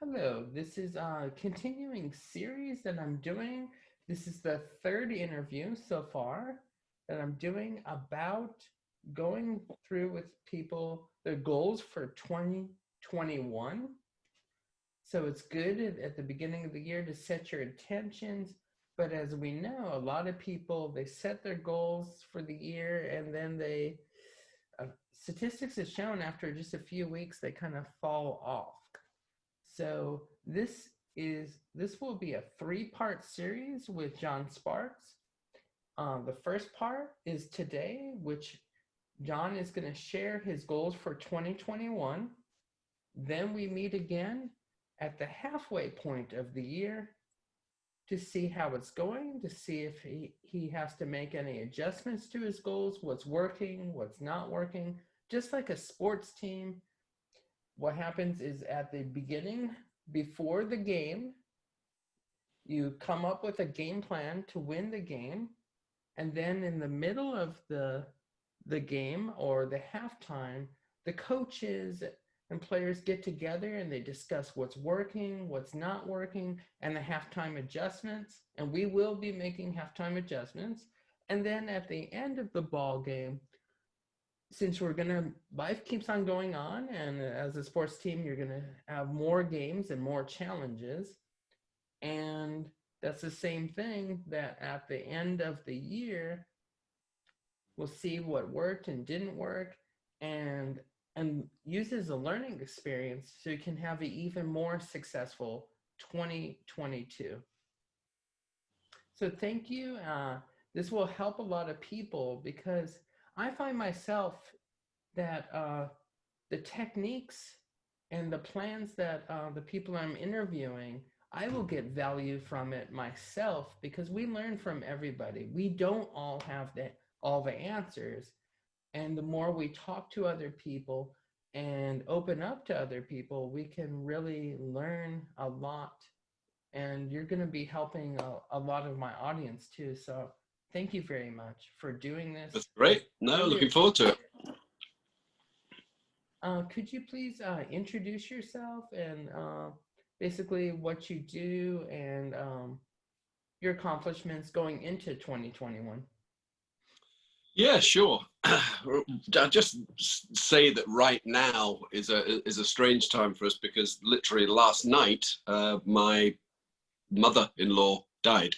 Hello, this is a continuing series that I'm doing. This is the third interview so far that I'm doing about going through with people their goals for 2021. So it's good at the beginning of the year to set your intentions. But as we know, a lot of people, they set their goals for the year and then statistics have shown after just a few weeks, they kind of fall off. So this will be a three-part series with John Sparks. The first part is today, which John is going to share his goals for 2021. Then we meet again at the halfway point of the year to see how it's going, to see if he has to make any adjustments to his goals, what's working, what's not working. Just like a sports team, what happens is at the beginning, before the game, you come up with a game plan to win the game. And then in the middle of the game or the halftime, the coaches and players get together and they discuss what's working, what's not working, and the halftime adjustments. And we will be making halftime adjustments. And then at the end of the ball game, since life keeps on going on, and as a sports team, you're gonna have more games and more challenges. And that's the same thing that at the end of the year, we'll see what worked and didn't work and use as a learning experience so you can have an even more successful 2022. So thank you. This will help a lot of people because I find myself that the techniques and the plans that the people I'm interviewing, I will get value from it myself because we learn from everybody. We don't all have all the answers. And the more we talk to other people and open up to other people, we can really learn a lot. And you're going to be helping a lot of my audience too. So thank you very much for doing this. That's great. No, looking forward to it. Could you please introduce yourself and basically what you do and your accomplishments going into 2021? Yeah, sure. I'll just say that right now is a strange time for us because literally last night my mother-in-law died.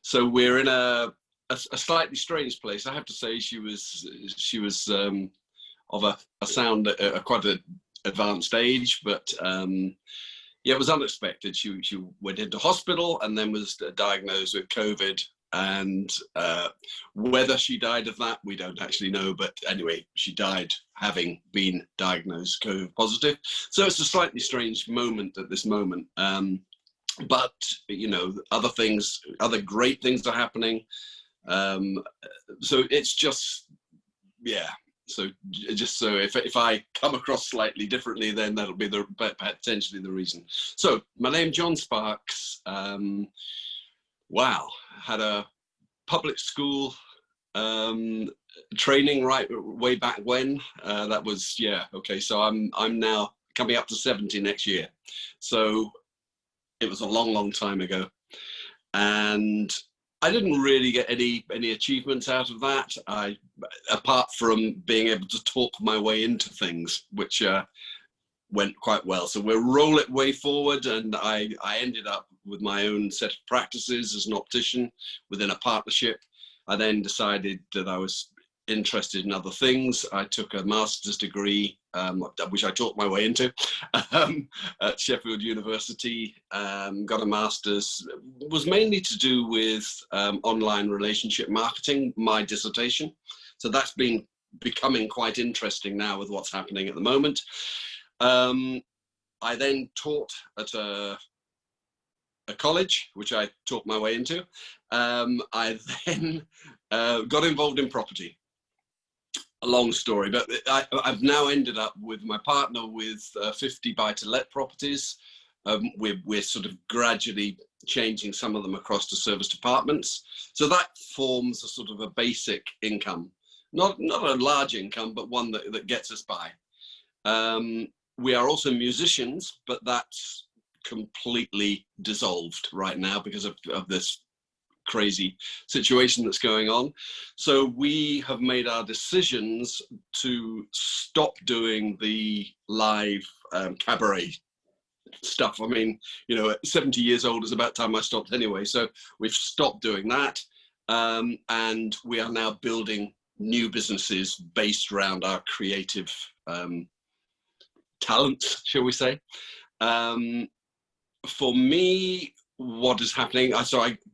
So we're in a slightly strange place. I have to say she was of a sound at quite an advanced age, but yeah, it was unexpected. She went into hospital and then was diagnosed with COVID. And whether she died of that, we don't actually know. But anyway, she died having been diagnosed COVID positive. So it's a slightly strange moment at this moment. But, you know, other great things are happening. So it's just, yeah. So just so if I come across slightly differently, then that'll be potentially the reason. So my name John Sparks. Wow, had a public school training right way back when. That was, yeah, okay. So I'm now coming up to 70 next year. So it was a long time ago, and I didn't really get any achievements out of that. Apart from being able to talk my way into things, which went quite well. So we'll roll it way forward, and I ended up with my own set of practices as an optician within a partnership. I then decided that I was interested in other things. I took a master's degree, which I taught my way into at Sheffield University. Got a master's, was mainly to do with online relationship marketing, my dissertation. So that's been becoming quite interesting now with what's happening at the moment. I then taught at a college, which I taught my way into. I then got involved in property. A long story, but I've now ended up with my partner with 50 buy-to-let properties. We're sort of gradually changing some of them across to service departments. So that forms a sort of a basic income, not a large income, but one that gets us by. we are also musicians, but that's completely dissolved right now because of this crazy situation that's going on. So we have made our decisions to stop doing the live cabaret stuff. I mean, you know, at 70 years old is about time I stopped anyway. So we've stopped doing that. And we are now building new businesses based around our creative talents, shall we say. For me, what is happening,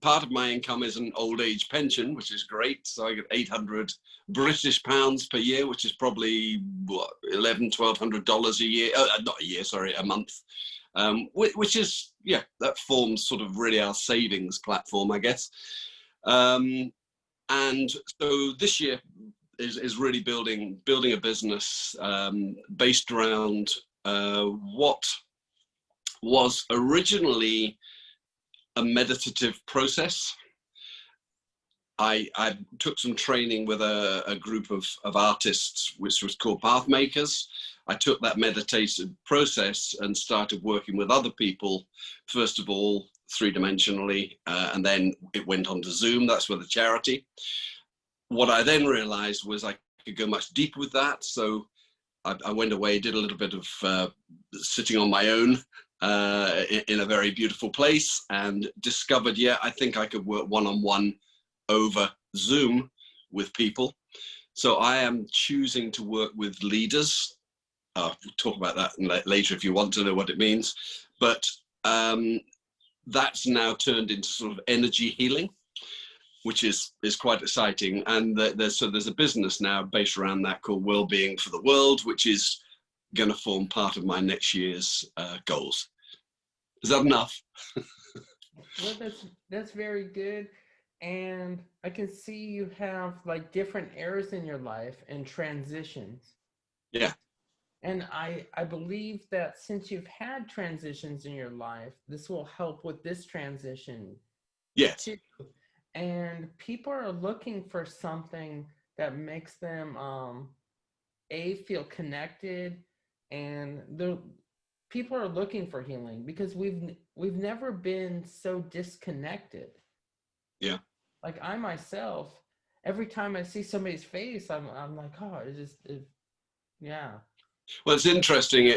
part of my income is an old age pension, which is great. So I get 800 British pounds per year, which is probably what, $1,100 a year, not a year, sorry, a month. Which is, yeah, that forms sort of really our savings platform, I guess. And so this year is really building a business based around what was originally a meditative process. I took some training with a group of artists, which was called Pathmakers. I took that meditative process and started working with other people, first of all, three-dimensionally, and then it went on to Zoom. That's with the charity. What I then realized was I could go much deeper with that. So I went away, did a little bit of sitting on my own in a very beautiful place, and discovered, yeah, I think I could work one-on-one over Zoom with people. So I am choosing to work with leaders. We'll talk about that later if you want to know what it means. But that's now turned into sort of energy healing, which is quite exciting. And there's a business now based around that called Wellbeing for the World, which is going to form part of my next year's goals. Is that enough? Well, that's very good. And I can see you have like different eras in your life and transitions. Yeah. And I believe that since you've had transitions in your life, this will help with this transition. Yes. Too. And people are looking for something that makes them feel connected, and people are looking for healing because we've never been so disconnected. Yeah. Like I myself, every time I see somebody's face, I'm like, oh, yeah. Well, it's interesting.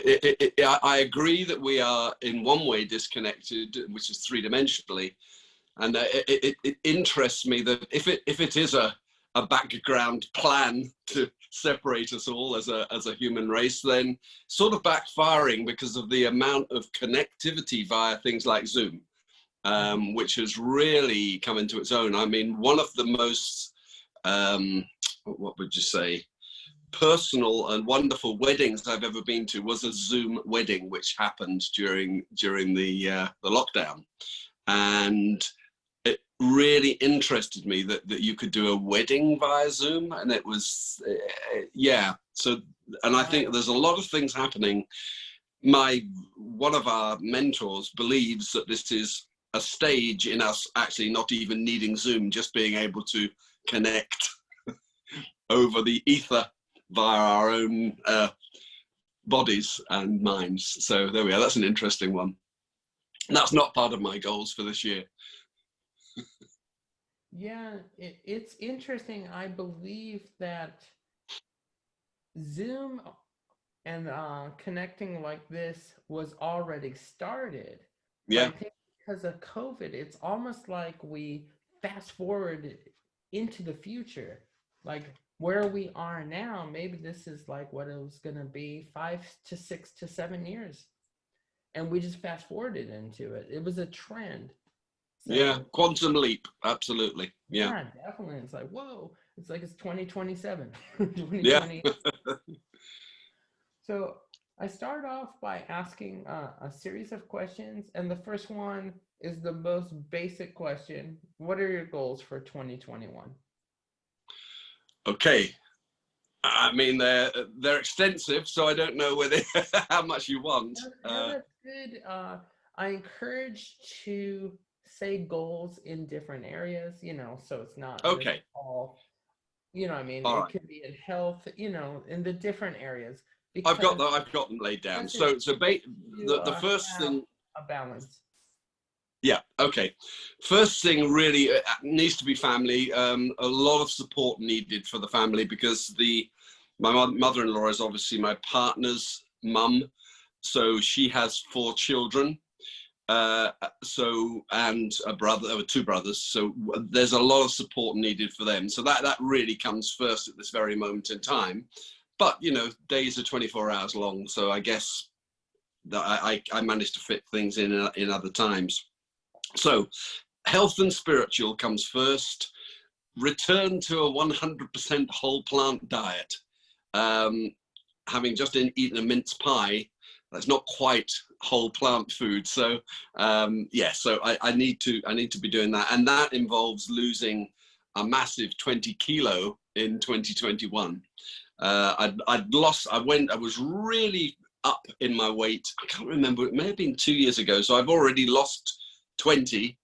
I agree that we are in one way disconnected, which is three-dimensionally, and it interests me that if it is a background plan to separate us all as a human race, then sort of backfiring because of the amount of connectivity via things like Zoom, which has really come into its own. I mean, one of the most what would you say, personal and wonderful weddings I've ever been to was a Zoom wedding, which happened during the lockdown, and it really interested me that you could do a wedding via Zoom, and it was yeah. So, and I think there's a lot of things happening. One of our mentors believes that this is a stage in us actually not even needing Zoom, just being able to connect over the ether via our own bodies and minds. So there we are. That's an interesting one. And that's not part of my goals for this year. Yeah, it's interesting. I believe that Zoom and connecting like this was already started. But Yeah. I think because of COVID, it's almost like we fast forward into the future. Like where we are now, maybe this is like what it was going to be 5 to 6 to 7 years. And we just fast forwarded into it. It was a trend. So, yeah, quantum leap, absolutely. Yeah, definitely. It's like, whoa, it's like it's 2027, 2020. yeah. So I start off by asking a series of questions, and the first one is the most basic question. What are your goals for 2021? Okay. I mean, they're extensive, so I don't know whether how much you want. That's good. I encourage to say goals in different areas, so it's not just Okay. all, I mean, All it right. could be in health, in the different areas. I've because got them laid down. because you The first have thing. a balance. Yeah. Okay. First thing really needs to be family. A lot of support needed for the family because my mother-in-law is obviously my partner's mum, so she has 4 children. And a brother, or 2 brothers. So there's a lot of support needed for them. So that really comes first at this very moment in time. But you know, days are 24 hours long, so I guess that I managed to fit things in other times. So health and spiritual comes first. Return to a 100% whole plant diet. Having just eaten a mince pie, that's not quite whole plant food. So so I need to be doing that, and that involves losing a massive 20 kilo in 2021. I was really up in my weight. I can't remember, it may have been 2 years ago. So I've already lost 20,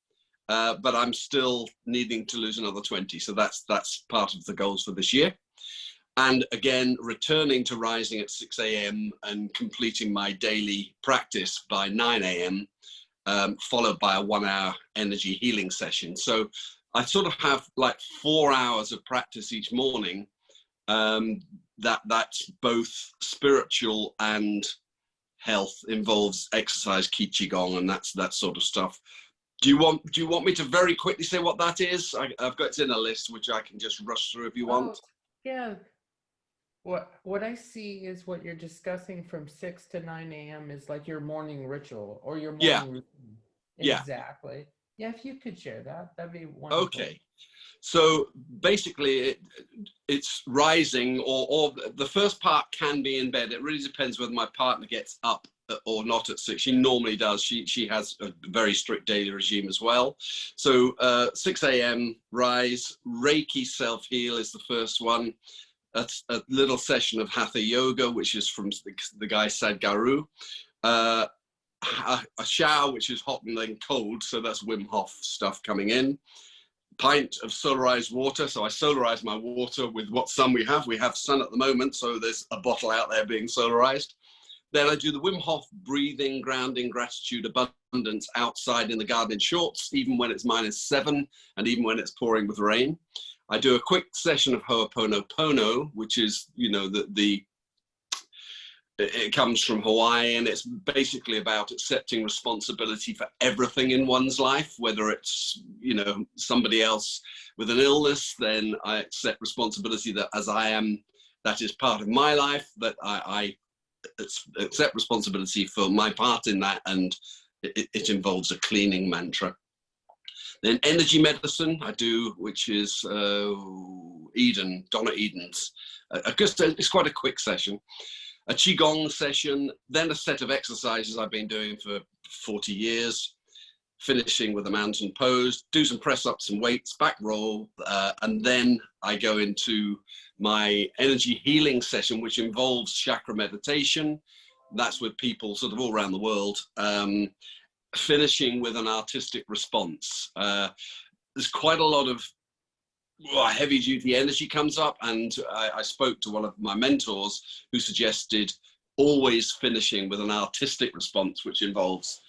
but I'm still needing to lose another 20. So that's part of the goals for this year. And again, returning to rising at 6 a.m. and completing my daily practice by 9 a.m., followed by a 1-hour energy healing session. So I sort of have like 4 hours of practice each morning. That's both spiritual and health, involves exercise, qigong, and that sort of stuff. Do you want me to very quickly say what that is? I've got it in a list which I can just rush through if you want. Yeah. What I see is what you're discussing from 6 to 9 a.m. is like your morning ritual or your morning routine. Exactly. Yeah, if you could share that, that'd be wonderful. Okay. So basically it's rising, or the first part can be in bed. It really depends whether my partner gets up or not at 6. She normally does. She has a very strict daily regime as well. So 6 a.m. rise. Reiki self-heal is the first one. That's a little session of Hatha Yoga, which is from the guy Sadhguru. A shower, which is hot and then cold. So that's Wim Hof stuff coming in. Pint of solarized water. So I solarize my water with what sun we have. We have sun at the moment, so there's a bottle out there being solarized. Then I do the Wim Hof breathing, grounding, gratitude, abundance outside in the garden in shorts, even when it's -7 and even when it's pouring with rain. I do a quick session of Ho'oponopono, which is, you know, it comes from Hawaii, and it's basically about accepting responsibility for everything in one's life, whether it's, you know, somebody else with an illness, then I accept responsibility that as I am, that is part of my life, that I accept responsibility for my part in that, and it involves a cleaning mantra. Then energy medicine I do, which is Donna Eden's. It's quite a quick session. A qigong session, then a set of exercises I've been doing for 40 years, finishing with a mountain pose, do some press ups and weights, back roll, and then I go into my energy healing session, which involves chakra meditation. That's with people sort of all around the world. Finishing with an artistic response. There's quite a lot of heavy duty energy comes up, and I spoke to one of my mentors who suggested always finishing with an artistic response, which involves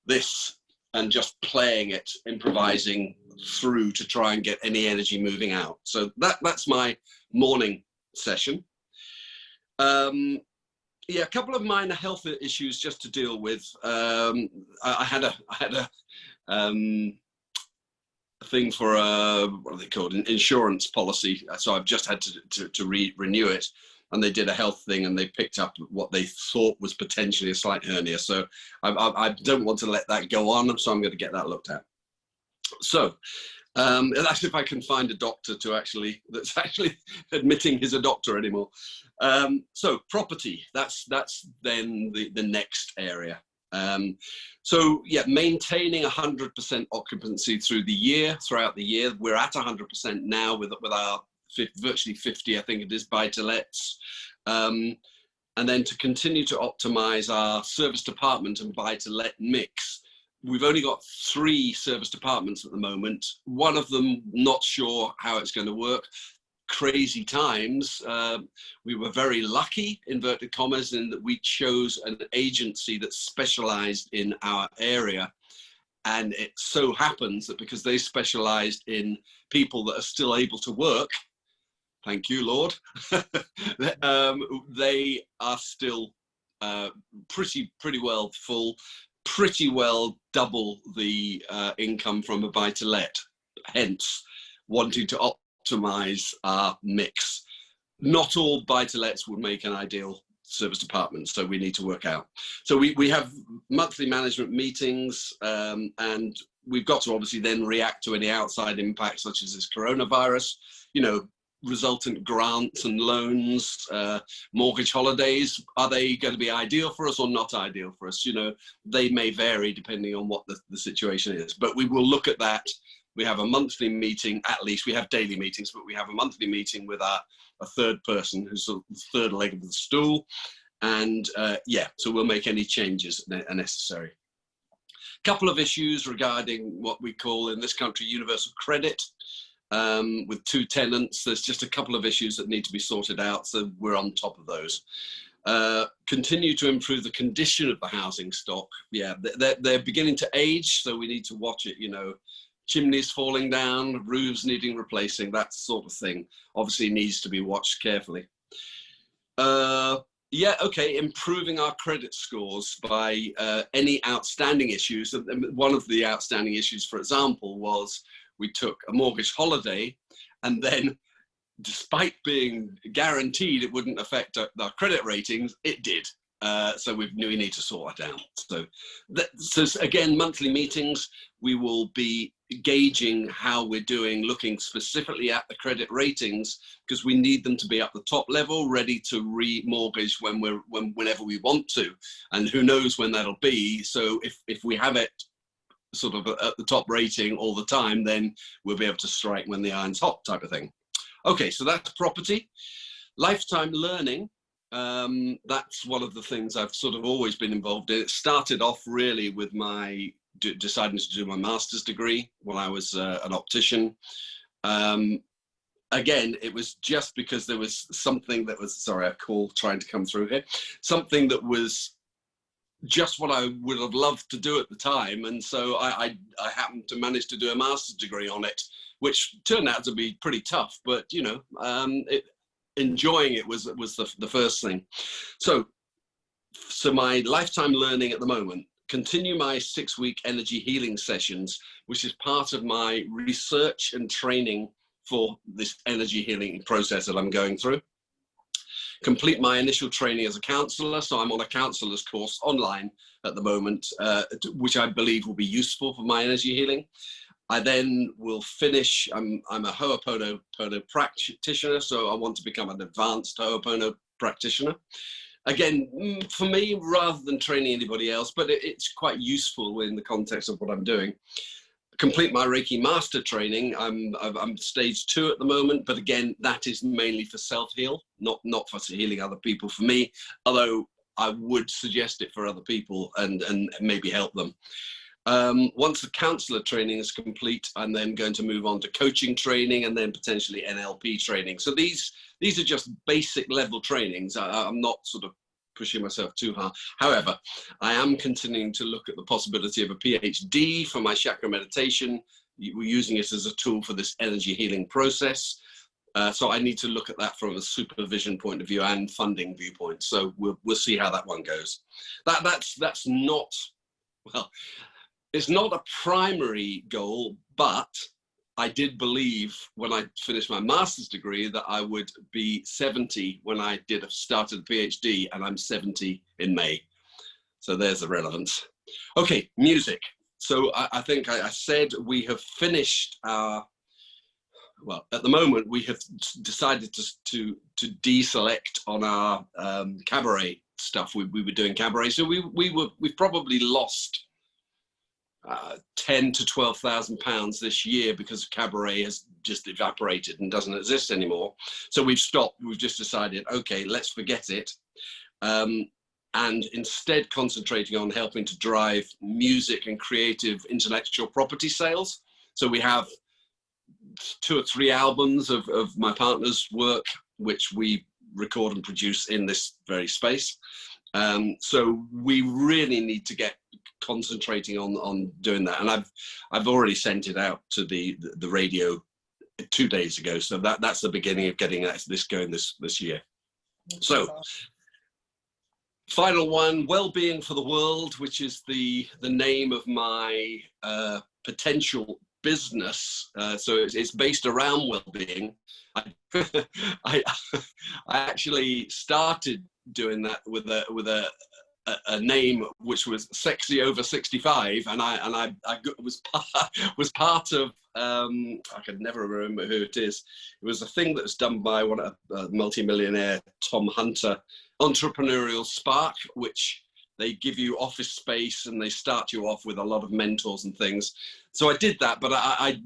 this and just playing it, improvising through to try and get any energy moving out. So that's my morning session. Yeah, a couple of minor health issues just to deal with. I had a thing for what are they called? An insurance policy. So I've just had to renew it, and they did a health thing, and they picked up what they thought was potentially a slight hernia. So I don't want to let that go on, so I'm going to get that looked at. So that's if I can find a doctor that's actually admitting he's a doctor anymore. So property, that's then the next area. So yeah, maintaining 100% occupancy throughout the year. We're at 100% now with our virtually 50, I think it is, buy-to-lets. And then to continue to optimize our service department and buy-to-let mix. We've only got 3 service departments at the moment. One of them, not sure how it's going to work. crazy times, we were very lucky, inverted commas, in that we chose an agency that specialized in our area. And it so happens that because they specialized in people that are still able to work, thank you, Lord, they are still pretty well full, pretty well double the income from a buy-to-let, hence wanting to optimize our mix. Not all buy-to-lets would make an ideal service department, so we need to work out. So we have monthly management meetings, and we've got to obviously then react to any outside impacts such as this coronavirus, you know, resultant grants and loans, mortgage holidays. Are they going to be ideal for us or not ideal for us? You know, they may vary depending on what the situation is, but we will look at that. We have a monthly meeting, at least. We have daily meetings, but we have a monthly meeting with a third person who's the third leg of the stool. And yeah, so we'll make any changes necessary. A couple of issues regarding what we call in this country universal credit. With 2 tenants, there's just a couple of issues that need to be sorted out, so we're on top of those. Continue to improve the condition of the housing stock. Yeah, they're beginning to age, so we need to watch it, you know. Chimneys falling down, roofs needing replacing, that sort of thing obviously needs to be watched carefully. Yeah, okay, improving our credit scores by any outstanding issues. One of the outstanding issues, for example, was we took a mortgage holiday, and then despite being guaranteed it wouldn't affect our credit ratings, it did. So we need to sort that out. So again, monthly meetings, we will be gauging how we're doing, looking specifically at the credit ratings, because we need them to be up the top level, ready to remortgage whenever we want to, and who knows when that'll be. So if we have it sort of at the top rating all the time, then we'll be able to strike when the iron's hot, type of thing. Okay, so that's property. Lifetime learning. That's one of the things I've sort of always been involved in. It started off really with my deciding to do my master's degree when I was an optician. Again, it was just because there was something that was, sorry, a call trying to come through here, something that was just what I would have loved to do at the time. And so I happened to manage to do a master's degree on it, which turned out to be pretty tough, but you know, enjoying it was the first thing. So my lifetime learning at the moment, continue my 6-week energy healing sessions, which is part of my research and training for this energy healing process that I'm going through. Complete my initial training as a counselor. So I'm on a counselor's course online at the moment, which I believe will be useful for my energy healing. I then will finish, I'm a Ho'oponopono practitioner, so I want to become an advanced Ho'oponopono practitioner. Again, for me, rather than training anybody else, but it's quite useful in the context of what I'm doing. Complete my Reiki master training. I'm stage 2 at the moment, but again, that is mainly for self-heal, not for healing other people. For me, although I would suggest it for other people and maybe help them. Once the counselor training is complete, I'm then going to move on to coaching training and then potentially NLP training. So these are just basic level trainings. I'm not sort of pushing myself too hard. However, I am continuing to look at the possibility of a PhD for my chakra meditation. We're using it as a tool for this energy healing process. So I need to look at that from a supervision point of view and funding viewpoint. So we'll see how that one goes. That's not, well, it's not a primary goal, but I did believe when I finished my master's degree that I would be 70 when I started the PhD, and I'm 70 in May. So there's the relevance. Okay, music. So I think I said we have finished our, well, at the moment we have decided to deselect on our cabaret stuff. We were doing cabaret, so we've probably lost 10 to 12,000 pounds this year because cabaret has just evaporated and doesn't exist anymore. So we've stopped. We've just decided, okay, let's forget it, and instead concentrating on helping to drive music and creative intellectual property sales. So we have 2 or 3 albums of my partner's work, which we record and produce in this very space. So we really need to get concentrating on doing that. And I've already sent it out to the radio 2 days ago. So that's the beginning of getting this going this year. So final one, Wellbeing for the World, which is the name of my potential business. So it's based around well-being. I actually started doing that with a name which was Sexy Over 65, and I was part of I could never remember who it is. It was a thing that was done by a multi-millionaire, Tom Hunter, Entrepreneurial Spark, which they give you office space and they start you off with a lot of mentors and things. So I did that, but I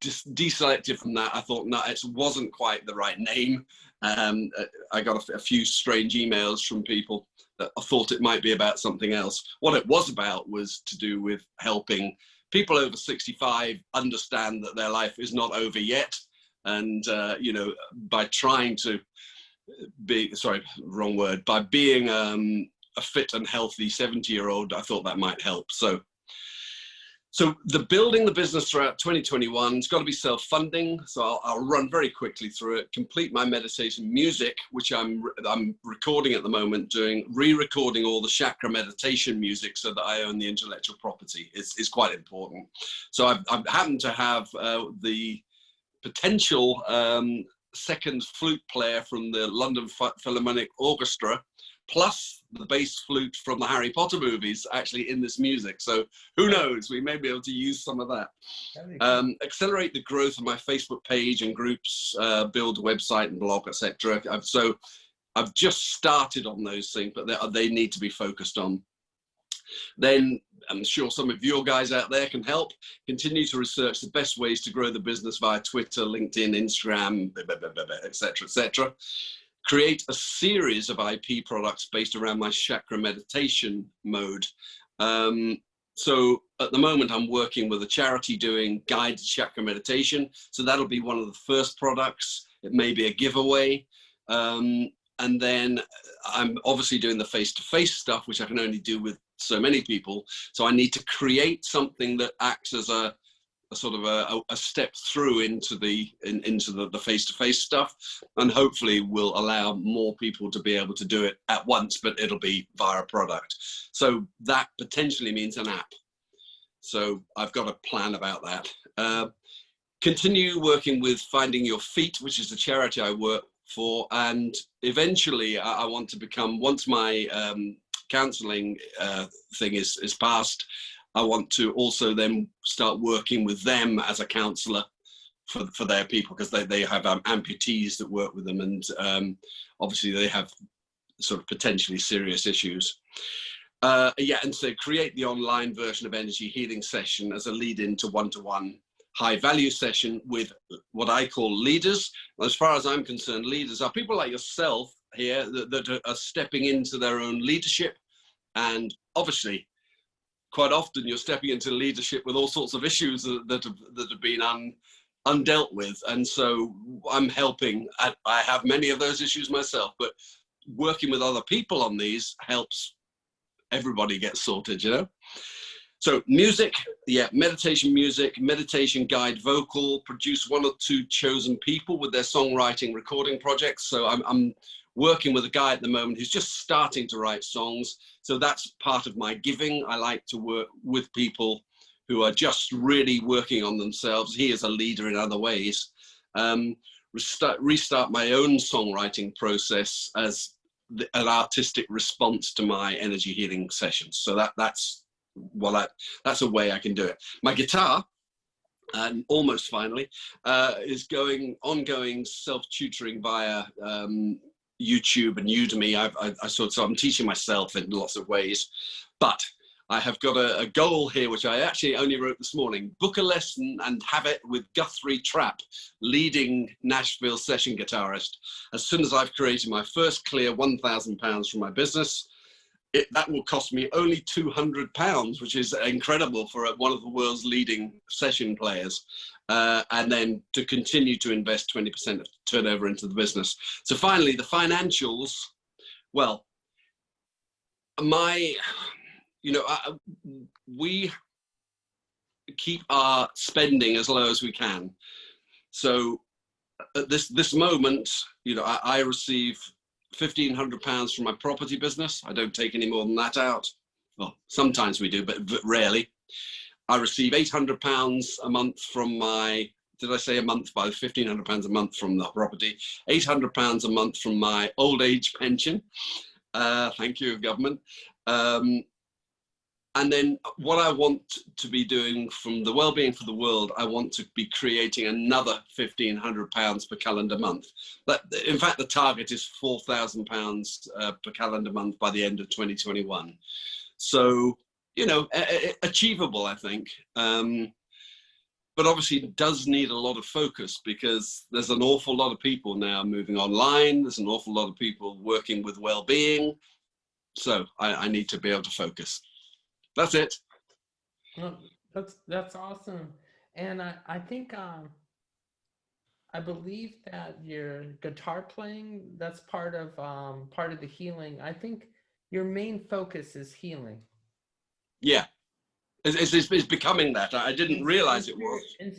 just deselected from that. I thought, no, it wasn't quite the right name. I got a few strange emails from people that I thought it might be about something else. What it was about was to do with helping people over 65 understand that their life is not over yet. And, you know, by trying to be, sorry, wrong word, by being a fit and healthy 70-year-old, I thought that might help. So building the business throughout 2021, it's got to be self-funding. So I'll run very quickly through it. Complete my meditation music, which I'm recording at the moment, re-recording all the chakra meditation music so that I own the intellectual property. It's quite important. So I've happened to have the potential second flute player from the London Philharmonic Orchestra, plus the bass flute from the Harry Potter movies actually in this music. So who knows, we may be able to use some of that. Accelerate the growth of my Facebook page and groups, build a website and blog, etc. So I've just started on those things, but they need to be focused on. Then I'm sure some of your guys out there can help. Continue to research the best ways to grow the business via Twitter, LinkedIn, Instagram, etc., etc. Create a series of IP products based around my chakra meditation mode. So at the moment, I'm working with a charity doing guided chakra meditation. So that'll be one of the first products. It may be a giveaway. And then I'm obviously doing the face-to-face stuff, which I can only do with so many people. So I need to create something that acts as a sort of a step through into the face-to-face stuff, and hopefully will allow more people to be able to do it at once, but it'll be via a product. So that potentially means an app. So I've got a plan about that. Continue working with Finding Your Feet, which is the charity I work for, and eventually I want to become, once my counseling thing is passed, I want to also then start working with them as a counsellor for their people, because they have amputees that work with them, and obviously they have sort of potentially serious issues. Yeah, and so create the online version of Energy Healing Session as a lead-in to one-to-one high-value session with what I call leaders. As far as I'm concerned, leaders are people like yourself here that are stepping into their own leadership, and obviously quite often you're stepping into leadership with all sorts of issues that have been undealt with. And so I'm helping. I have many of those issues myself, but working with other people on these helps everybody get sorted, you know? So music, yeah, meditation music, meditation guide vocal, produce 1 or 2 chosen people with their songwriting recording projects. So I'm working with a guy at the moment who's just starting to write songs. So that's part of my giving. I like to work with people who are just really working on themselves. He is a leader in other ways. Restart my own songwriting process as an artistic response to my energy healing sessions. So that's a way I can do it. My guitar, and almost finally, is ongoing self-tutoring via YouTube and Udemy. So I'm teaching myself in lots of ways, but I have got a goal here, which I actually only wrote this morning: book a lesson and have it with Guthrie Trapp, leading Nashville session guitarist, as soon as I've created my first clear £1,000 from my business. that will cost me only £200, which is incredible for one of the world's leading session players. And then to continue to invest 20% of turnover into the business. So finally, the financials, well, we keep our spending as low as we can. So at this moment, I receive £1,500 from my property business. I don't take any more than that out. Well, sometimes we do, but rarely. I receive £800 a month from my, did I say a month? By £1,500 a month from the property, £800 a month from my old age pension. Thank you, government. And then what I want to be doing from the Wellbeing for the World, I want to be creating another £1,500 per calendar month. But in fact, the target is £4,000 per calendar month by the end of 2021. So, achievable, I think. But obviously it does need a lot of focus, because there's an awful lot of people now moving online. There's an awful lot of people working with well-being. So I need to be able to focus. That's it. Well, that's awesome. And I think I believe that your guitar playing, that's part of the healing. I think your main focus is healing. Yeah. It's becoming that. I didn't realize it was. And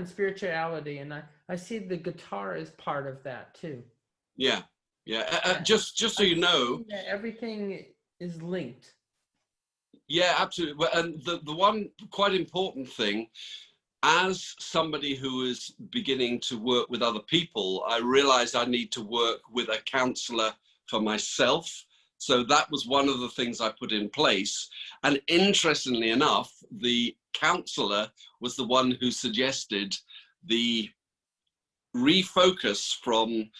spirituality. And I see the guitar as part of that too. Yeah. Yeah. Just so you know, everything is linked. Yeah, absolutely. And the one quite important thing, as somebody who is beginning to work with other people, I realized I need to work with a counselor for myself. So that was one of the things I put in place. And interestingly enough, the counselor was the one who suggested the refocus from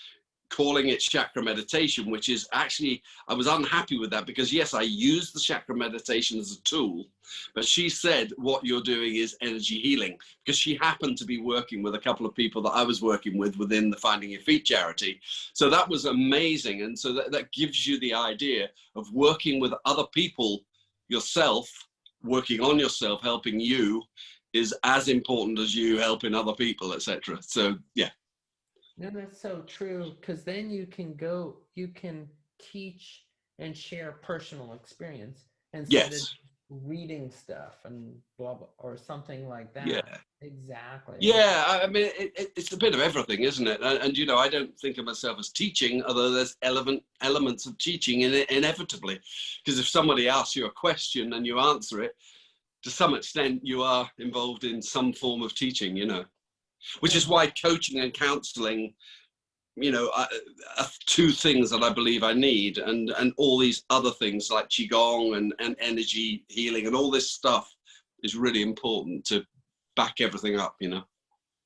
calling it chakra meditation, which is actually, I was unhappy with that, because yes, I use the chakra meditation as a tool, but she said what you're doing is energy healing, because she happened to be working with a couple of people that I was working with within the Finding Your Feet charity. So that was amazing. And so that gives you the idea of working with other people, yourself, working on yourself, helping you is as important as you helping other people, etc. So yeah. No, that's so true, because then you can teach and share personal experience instead of reading stuff and blah, blah, or something like that. Yeah. Exactly. Yeah, I mean, it's a bit of everything, isn't it? And I don't think of myself as teaching, although there's elements of teaching in it inevitably. Because if somebody asks you a question and you answer it, to some extent, you are involved in some form of teaching, which is why coaching and counseling, are two things that I believe I need, and all these other things like Qigong and energy healing and all this stuff is really important to back everything up, Yeah,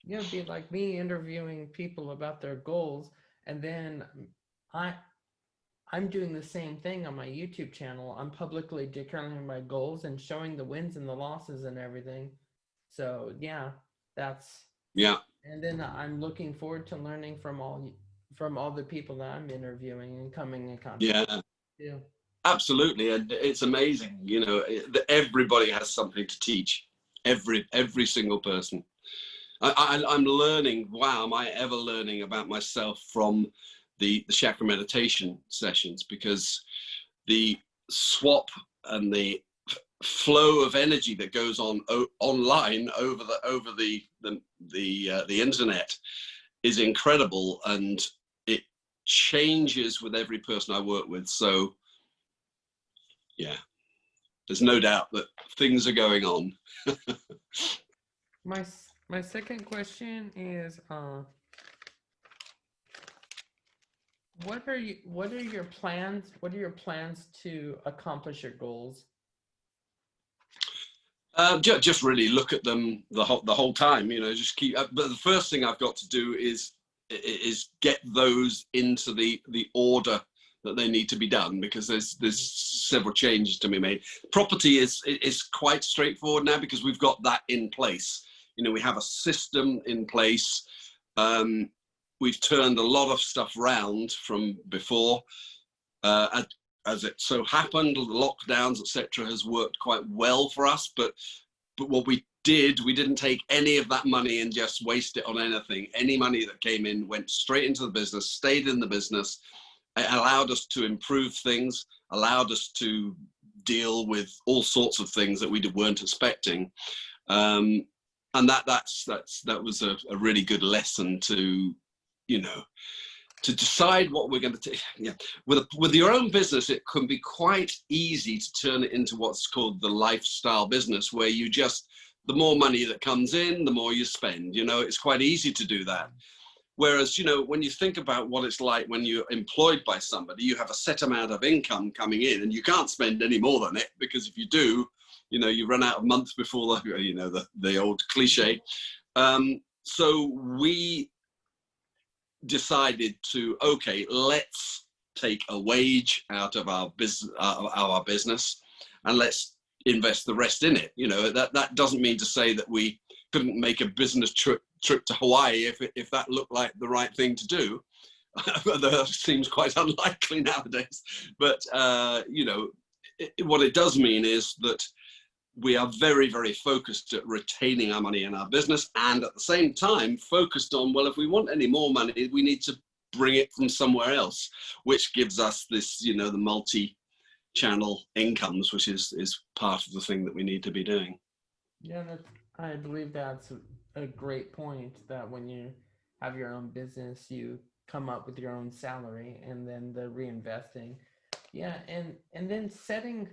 it'd be like me interviewing people about their goals, and then I'm doing the same thing on my YouTube channel. I'm publicly declaring my goals and showing the wins and the losses and everything. So yeah, that's. Yeah. And then I'm looking forward to learning from all the people that I'm interviewing and coming in contact. Yeah. Absolutely. And it's amazing, that everybody has something to teach. Every single person. I'm learning, wow, am I ever learning about myself from the chakra meditation sessions, because the swap and the flow of energy that goes on online over the internet is incredible, and it changes with every person I work with. So yeah, there's no doubt that things are going on. My second question is what are your plans to accomplish your goals? Just really look at them the whole time, just keep. But the first thing I've got to do is get those into the order that they need to be done, because there's several changes to be made. Property is quite straightforward now, because we've got that in place. We have a system in place. We've turned a lot of stuff round from before. as it so happened, the lockdowns, etc., has worked quite well for us. But what we didn't take any of that money and just waste it on anything. Any money that came in went straight into the business, stayed in the business. It allowed us to improve things, allowed us to deal with all sorts of things that we weren't expecting. And that was a really good lesson to, you know, to decide what we're going to take. Yeah. With your own business, it can be quite easy to turn it into what's called the lifestyle business, where you just, the more money that comes in, the more you spend. You know, it's quite easy to do that. Whereas, you know, when you think about what it's like when you're employed by somebody, you have a set amount of income coming in and you can't spend any more than it, because if you do, you know, you run out of months before the, you know, the old cliche. So we decided to, okay, let's take a wage out of our business and let's invest the rest in it. You know, that doesn't mean to say that we couldn't make a business trip to Hawaii if that looked like the right thing to do. That seems quite unlikely nowadays. But you know, what it does mean is that we are very, very focused at retaining our money in our business, and at the same time focused on, well, if we want any more money, we need to bring it from somewhere else, which gives us this, you know, the multi-channel incomes, which is part of the thing that we need to be doing. Yeah, I believe that's a great point, that when you have your own business, you come up with your own salary and then the reinvesting. Yeah, and then setting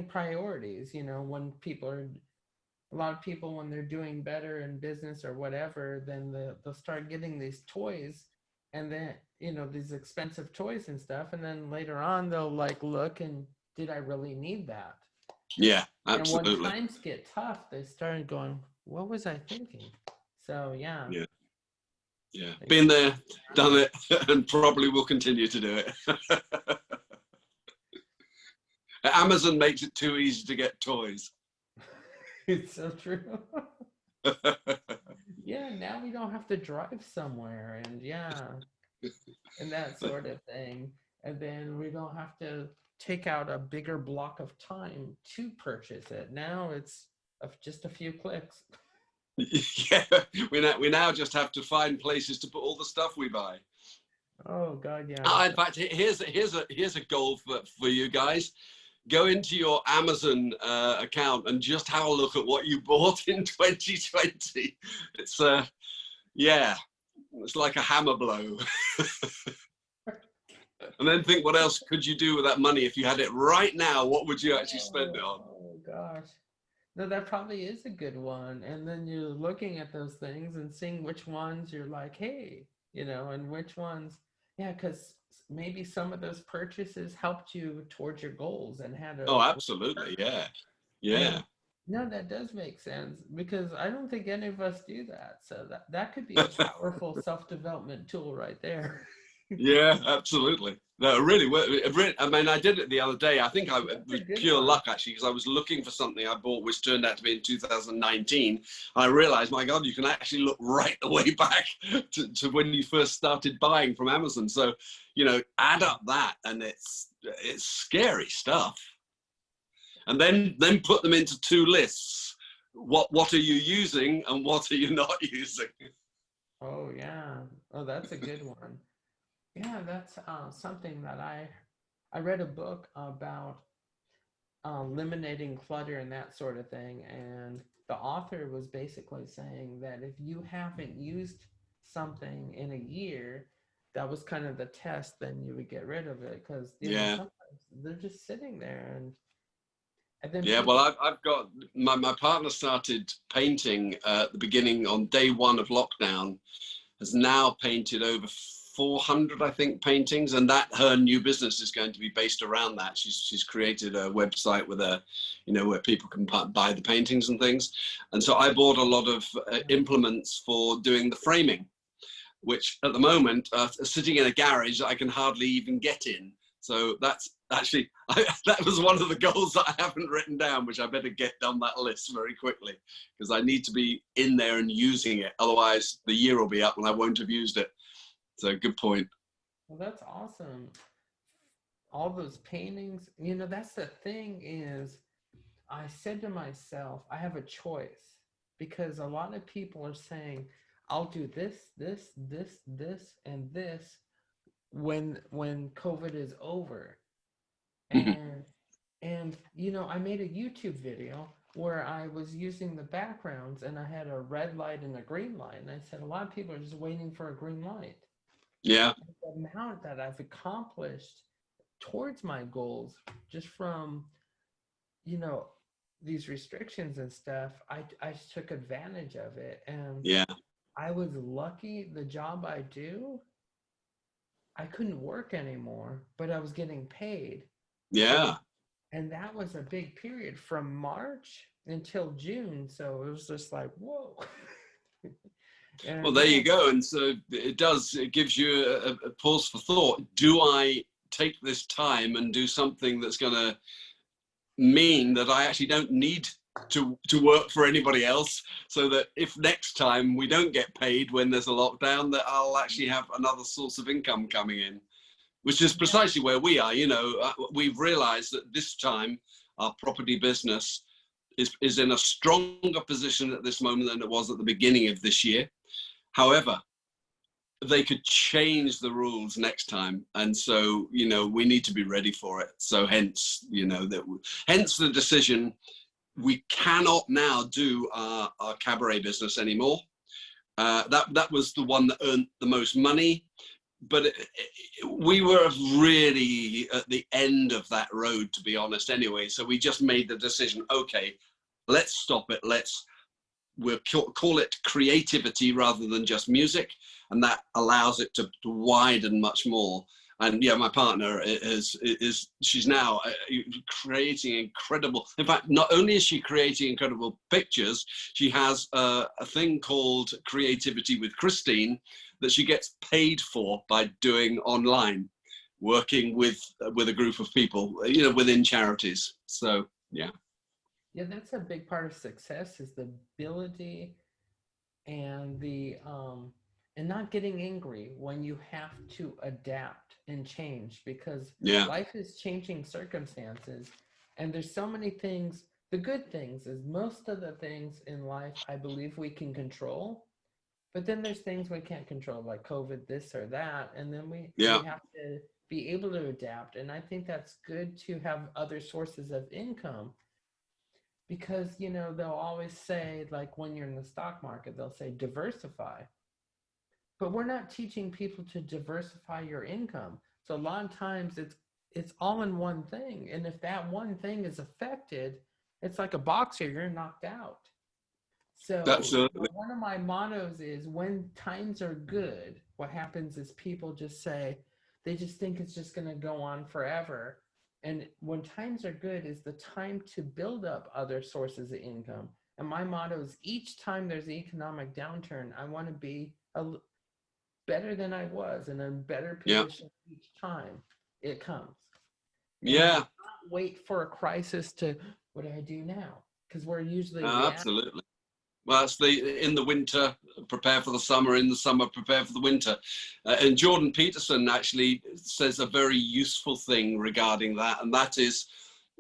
priorities, you know, when a lot of people, when they're doing better in business or whatever, then they'll start getting these toys, and then, you know, these expensive toys and stuff, and then later on they'll like look and, did I really need that? Yeah, absolutely. And when times get tough, they started going, what was I thinking? So yeah. Yeah, been there, done it, and probably will continue to do it. Amazon makes it too easy to get toys. It's so true. Yeah, now we don't have to drive somewhere, and and that sort of thing. And then we don't have to take out a bigger block of time to purchase it. Now it's just a few clicks. Yeah, we now just have to find places to put all the stuff we buy. Oh God, yeah. In fact, here's a goal for you guys. Go into your Amazon account and just have a look at what you bought in 2020. It's yeah, it's like a hammer blow. And then think, what else could you do with that money if you had it right now? What would you actually spend it on? Oh gosh. No, that probably is a good one. And then you're looking at those things and seeing which ones you're like, hey, you know, and which ones, yeah, because maybe some of those purchases helped you towards your goals and had a. Oh, absolutely, yeah, yeah. No, that does make sense, because I don't think any of us do that. So that could be a powerful self-development tool right there. Yeah, absolutely. No, really. I mean, I did it the other day. I think it was pure luck, actually, because I was looking for something I bought, which turned out to be in 2019. I realized, my God, you can actually look right the way back to when you first started buying from Amazon. So, you know, add up that, and it's scary stuff. And then put them into two lists. What are you using, and what are you not using? Oh yeah. Oh, that's a good one. Yeah, that's something that I read a book about eliminating clutter and that sort of thing, and the author was basically saying that if you haven't used something in a year, that was kind of the test, then you would get rid of it, because sometimes they're just sitting there, and then well, I've got my partner started painting at the beginning, on day one of lockdown, has now painted over 400, I think, paintings, and that her new business is going to be based around that. She's created a website with where people can buy the paintings and things. And so I bought a lot of implements for doing the framing, which at the moment are sitting in a garage that I can hardly even get in. So that's actually, that was one of the goals that I haven't written down, which I better get down that list very quickly, because I need to be in there and using it. Otherwise the year will be up and I won't have used it. So good point. Well, that's awesome. all those paintings, you know, that's the thing is I said to myself, I have a choice because a lot of people are saying, I'll do this, this, and this when COVID is over. Mhm. And you know, I made a YouTube video where I was using the backgrounds and I had a red light and a green light. And I said a lot of people are just waiting for a green light. Yeah, The amount that I've accomplished towards my goals just from, you know, these restrictions and stuff, I took advantage of it. And yeah, I was lucky the job I do, I couldn't work anymore, but I was getting paid. So, yeah. and that was a big period from March until June. So it was just like, whoa. Well, And there yeah, you go. And so it gives you a pause for thought. Do I take this time and do something that's going to mean that I actually don't need to work for anybody else, so that if next time we don't get paid when there's a lockdown, that I'll actually have another source of income coming in, which is yeah, precisely where we are. You know, we've realized that this time our property business is in a stronger position at this moment than it was at the beginning of this year. However, they could change the rules next time, and so, you know, we need to be ready for it. So hence, you know, hence the decision. We cannot now do our cabaret business anymore. That was the one that earned the most money, but we were really at the end of that road, to be honest, anyway. So we just made the decision, okay, let's stop it. We'll call it creativity rather than just music, and that allows it to widen much more. And yeah, my partner she's now creating incredible, in fact, not only is she creating incredible pictures, she has a thing called Creativity with Christine that she gets paid for by doing online, working with a group of people, you know, within charities. So yeah. yeah, that's a big part of success is the ability and the and not getting angry when you have to adapt and change because Yeah. life is changing circumstances and there's so many things. The good things is most of the things in life I believe we can control, but then there's things we can't control like COVID, this or that, and then we Yeah. have to be able to adapt. And I think that's good to have other sources of income because you know they'll always say like when you're in the stock market they'll say diversify, but we're not teaching people to diversify your income. So a lot of times it's all in one thing, and if that one thing is affected, it's like a boxer, you're knocked out. So you know, Absolutely. one of my mottos is when times are good, what happens is people just say they just think it's just going to go on forever. And when times are good is the time to build up other sources of income. And my motto is each time there's an economic downturn, I want to be better than I was in a better Yeah. position each time it comes. And Yeah. not wait for a crisis to, what do I do now? Because we're usually reacting. Absolutely. Well, that's in the winter, prepare for the summer, in the summer, prepare for the winter. And Jordan Peterson actually says a very useful thing regarding that, and that is,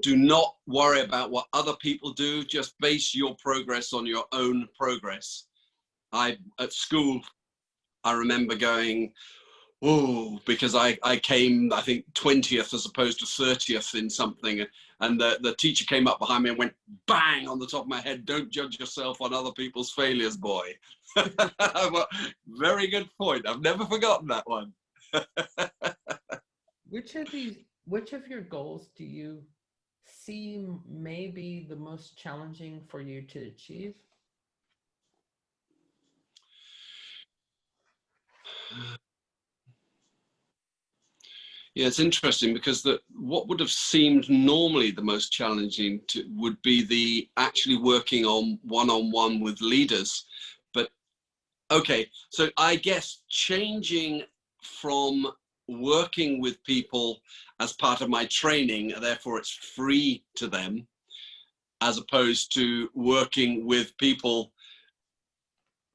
do not worry about what other people do, just base your progress on your own progress. At school, I remember going, oh, because I came, I think, 20th as opposed to 30th in something. And the teacher came up behind me and went bang on the top of my head, don't judge yourself on other people's failures, boy. Very good point. I've never forgotten that one. Which of your goals do you see maybe the most challenging for you to achieve? Yeah, it's interesting because what would have seemed normally the most challenging would be the actually working on one-on-one with leaders. But okay, so I guess changing from working with people as part of my training, therefore it's free to them, as opposed to working with people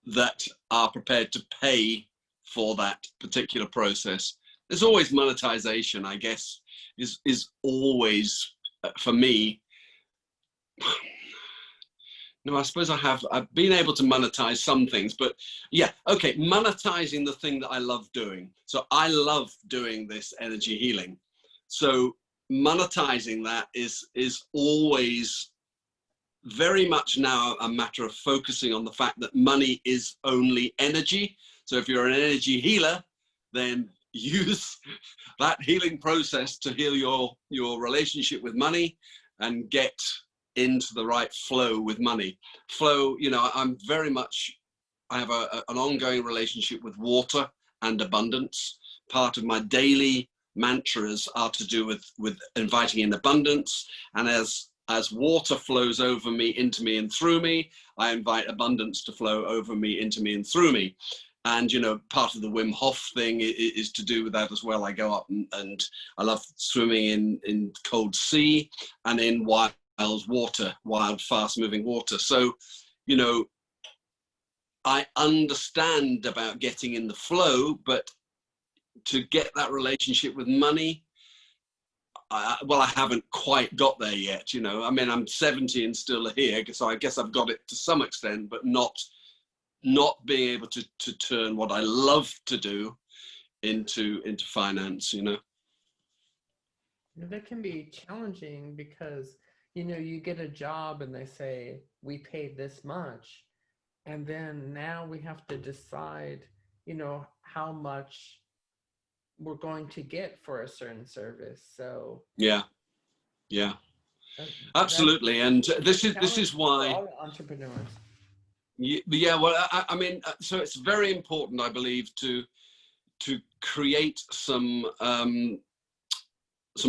that are prepared to pay for that particular process. There's always monetization, I guess. is always, for me, no, I suppose I've been able to monetize some things, but yeah, okay, monetizing the thing that I love doing. So I love doing this energy healing. So monetizing that is always very much now a matter of focusing on the fact that money is only energy. So if you're an energy healer, then use that healing process to heal your relationship with money and get into the right flow with money. Flow, you know, I'm very much, I have an ongoing relationship with water and abundance. Part of my daily mantras are to do with inviting in abundance. And as water flows over me, into me and through me, I invite abundance to flow over me, into me and through me. And, you know, part of the Wim Hof thing is to do with that as well. I go up and I love swimming in cold sea and in wild water, wild, fast moving water. So, you know, I understand about getting in the flow, but to get that relationship with money, I haven't quite got there yet. You know, I mean, I'm 70 and still here, so I guess I've got it to some extent, but not being able to turn what I love to do into finance, you know. That can be challenging because, you know, you get a job and they say, we pay this much. And then now we have to decide, you know, how much we're going to get for a certain service. So Yeah, that, absolutely. And this is for why. all entrepreneurs. Yeah, well, I mean, so it's very important, I believe, to create some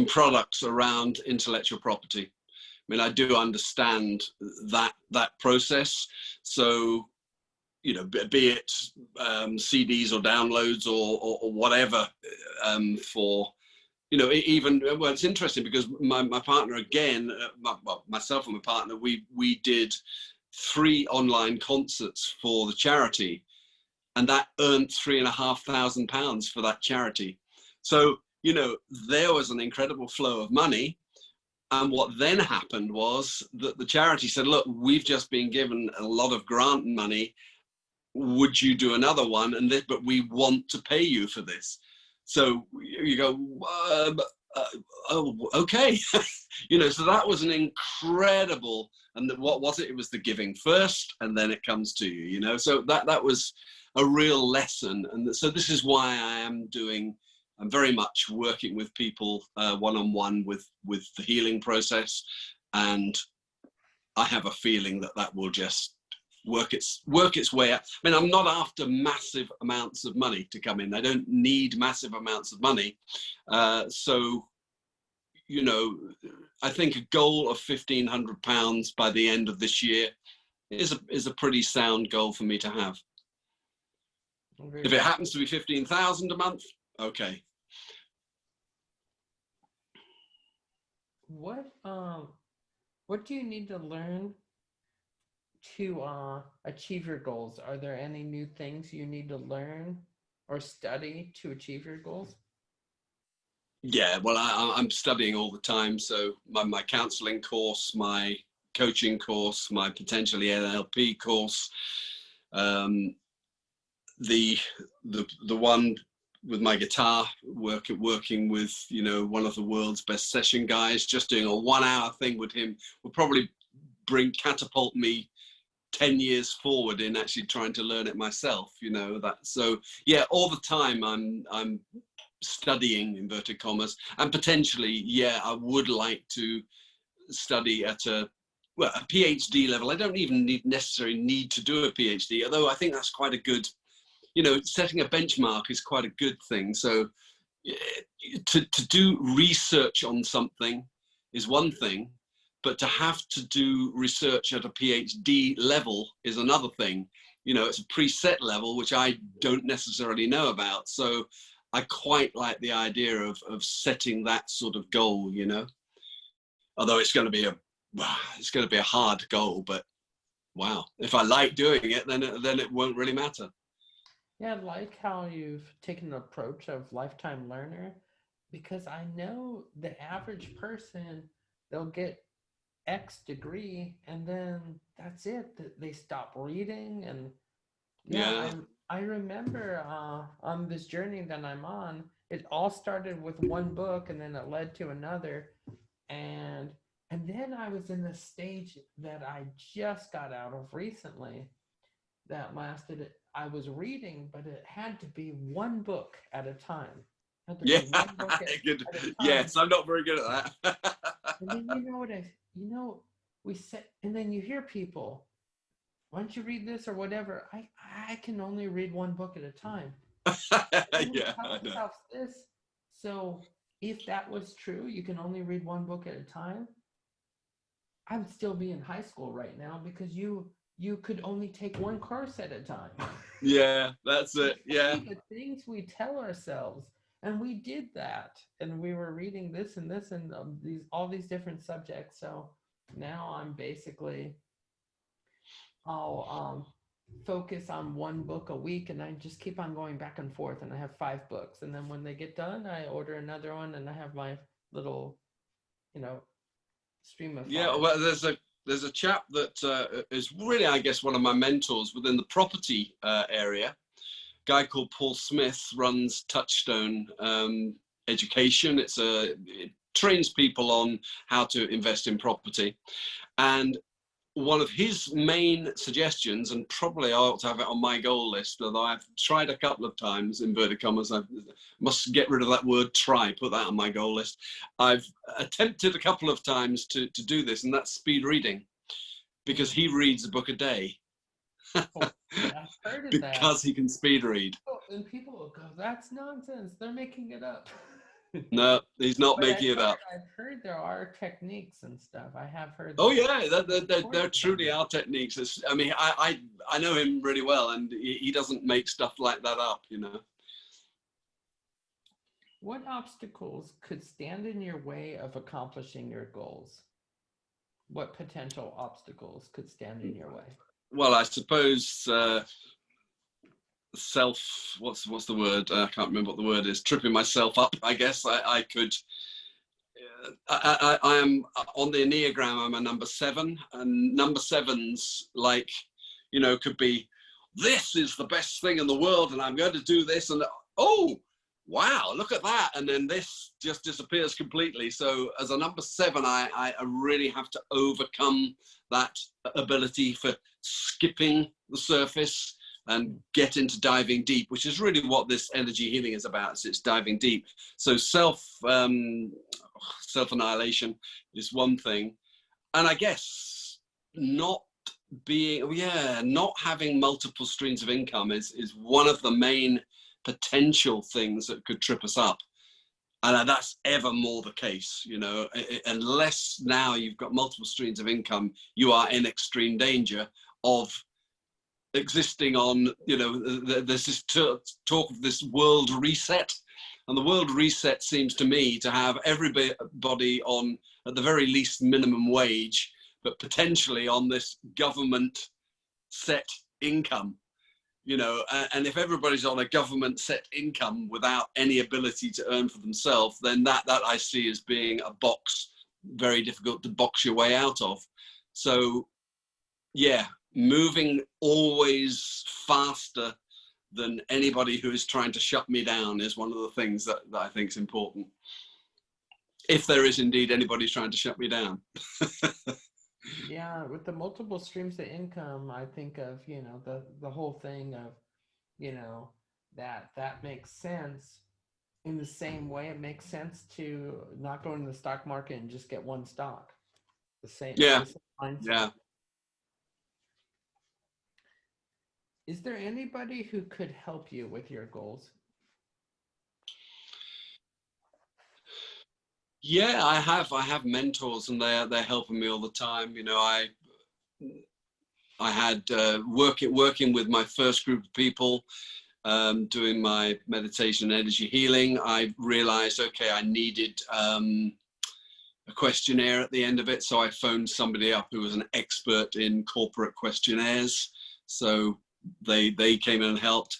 products around intellectual property. I mean, I do understand that process. So, you know, be it CDs or downloads or whatever, for, you know, even, well, it's interesting because my partner again, myself and my partner, we did 3 online concerts for the charity, and that earned £3,500 for that charity. So, you know, there was an incredible flow of money. And what then happened was that the charity said, look, we've just been given a lot of grant money. Would you do another one? And this, but we want to pay you for this. So you go, oh, okay. You know, so that was an incredible, and what was it? It was the giving first, and then it comes to you, you know? So that was a real lesson. And so this is why I'm very much working with people one-on-one with the healing process. And I have a feeling that will just work its way out. I mean, I'm not after massive amounts of money to come in. I don't need massive amounts of money. So, you know, I think a goal of £1,500 by the end of this year is a pretty sound goal for me to have. If it happens to be 15,000 a month, okay. What do you need to learn to achieve your goals? Are there any new things you need to learn or study to achieve your goals? Yeah, well, I'm studying all the time. So my counseling course, my coaching course, my potentially NLP course, the one with my guitar, working with, you know, one of the world's best session guys, just doing a 1-hour thing with him will probably catapult me 10 years forward in actually trying to learn it myself, you know. That, so yeah, all the time I'm studying, inverted commas, and potentially, yeah, I would like to study at a PhD level. I don't even necessarily need to do a PhD, although I think that's quite a good, you know, setting a benchmark is quite a good thing. So to do research on something is one thing, but to have to do research at a PhD level is another thing. You know, it's a preset level, which I don't necessarily know about. So I quite like the idea of setting that sort of goal, you know, although it's going to be a hard goal, but wow, if I like doing it, then it won't really matter. Yeah, I like how you've taken the approach of lifetime learner, because I know the average person, they'll get X degree and then that's it. They stop reading. And yeah, Yeah. I remember on this journey that I'm on, it all started with one book and then it led to another. And then I was in the stage that I just got out of recently that lasted, I was reading, but it had to be one book at a time. It had to Yeah. be one book Good. at a time. Yes, I'm not very good at that. And then you know what we said, and then you hear people, why don't you read this or whatever? I can only read one book at a time. And we Yeah, tell I know. ourselves this. So if that was true, you can only read one book at a time. I would still be in high school right now because you could only take one course at a time. Yeah, that's it. Yeah. The things we tell ourselves, and we did that, and we were reading this and these all these different subjects. So now I'm basically, I'll focus on one book a week, and I just keep on going back and forth, and I have 5 books, and then when they get done, I order another one, and I have my little, you know, stream of Yeah, 5. well, there's a chap that is really, I guess, one of my mentors within the property area. Guy called Paul Smith runs Touchstone Education. It trains people on how to invest in property, and one of his main suggestions, and probably I ought to have it on my goal list, although I've tried a couple of times, inverted commas, I must get rid of that word try, put that on my goal list. I've attempted a couple of times to do this, and that's speed reading, because he reads a book a day. Oh, yeah, I've heard of because that. he can speed read. And people will go, that's nonsense. They're making it up. No, he's not But making it up. I've heard there are techniques and stuff. I have heard. Oh yeah, there truly are techniques. I mean, I know him really well, and he doesn't make stuff like that up, you know. What obstacles could stand in your way of accomplishing your goals? What potential obstacles could stand in your way? Well, I suppose what's the word? I can't remember what the word is. Tripping myself up, I guess. I could. I am on the Enneagram. I'm a number 7, and number 7s, like, you know, could be, this is the best thing in the world, and I'm going to do this, and oh, wow, look at that, and then this just disappears completely. So as a number 7, I really have to overcome that ability for skipping the surface and get into diving deep, which is really what this energy healing is about. It's diving deep. So self-annihilation is one thing, and I guess not having multiple streams of income is one of the main potential things that could trip us up. And that's ever more the case, you know, unless now you've got multiple streams of income, you are in extreme danger of existing on, you know, there's this talk of this world reset. And the world reset seems to me to have everybody on, at the very least, minimum wage, but potentially on this government set income, you know, and if everybody's on a government set income without any ability to earn for themselves, then that I see as being a box, very difficult to box your way out of. So yeah, moving always faster than anybody who is trying to shut me down is one of the things that I think is important. If there is indeed anybody trying to shut me down. Yeah, with the multiple streams of income, I think of, you know, the whole thing of, you know, that makes sense. In the same way, it makes sense to not go into the stock market and just get one stock. The same. Yeah. The same mindset. Yeah. Is there anybody who could help you with your goals? Yeah, I have mentors, and they're helping me all the time. You know, I had working with my first group of people, doing my meditation and energy healing. I realized, okay, I needed a questionnaire at the end of it, so I phoned somebody up who was an expert in corporate questionnaires. So they came in and helped.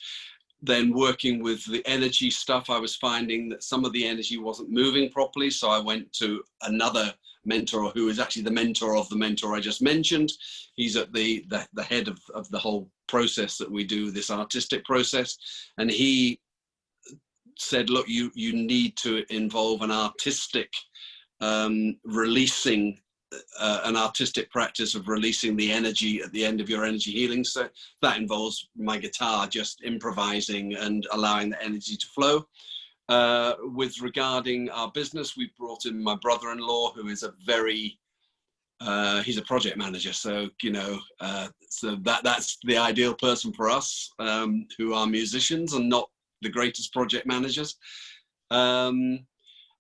then working with the energy stuff, I was finding that some of the energy wasn't moving properly. So I went to another mentor who is actually the mentor of the mentor I just mentioned. He's at the head of the whole process that we do, this artistic process. And he said, look, you need to involve an artistic releasing, an artistic practice of releasing the energy at the end of your energy healing. So that involves my guitar, just improvising and allowing the energy to flow. With regarding our business, we brought in my brother-in-law, who is a very, he's a project manager. So, you know, so that's the ideal person for us, who are musicians and not the greatest project managers.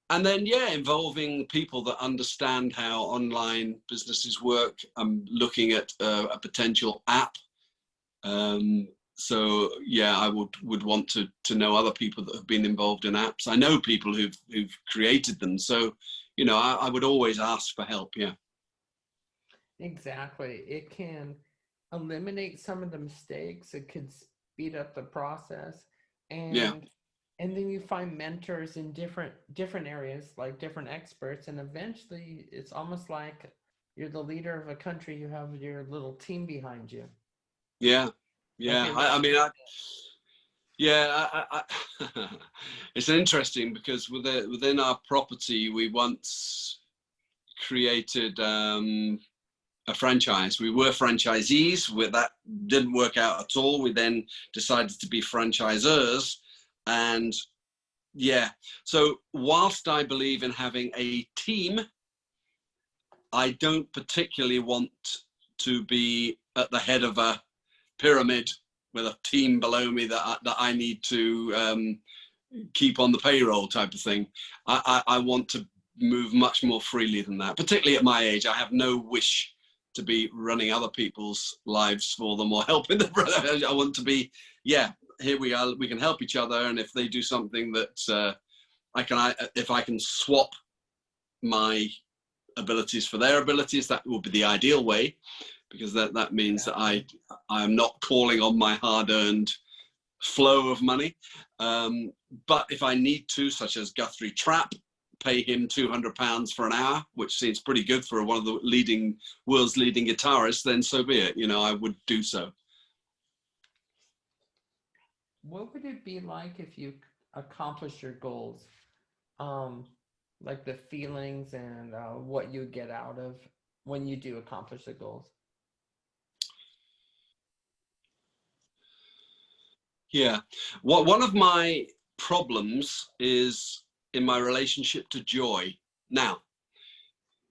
And then, yeah, involving people that understand how online businesses work. I'm looking at a potential app. So, yeah, I would want to know other people that have been involved in apps. I know people who've created them. So, you know, I would always ask for help. Yeah. Exactly. It can eliminate some of the mistakes. It could speed up the process. Yeah. And then you find mentors in different areas, like different experts, and eventually it's almost like you're the leader of a country. You have your little team behind you. Yeah. Yeah. Okay. I mean, yeah, it's interesting because within our property, we once created a franchise. We were franchisees. That didn't work out at all. We then decided to be franchisors. And yeah, so whilst I believe in having a team, I don't particularly want to be at the head of a pyramid with a team below me that I need to keep on the payroll type of thing. I want to move much more freely than that, particularly at my age. I have no wish to be running other people's lives for them or helping them. I want to be, yeah, here we are, we can help each other. And if they do something that if I can swap my abilities for their abilities, that will be the ideal way, because that means that I am not calling on my hard-earned flow of money. But if I need to, such as Guthrie Trapp, pay him £200 for an hour, which seems pretty good for one of the world's leading guitarists, then so be it. You know, I would do so. What would it be like if you accomplished your goals? Like the feelings and what you get out of when you do accomplish the goals? Yeah. One of my problems is in my relationship to joy. Now,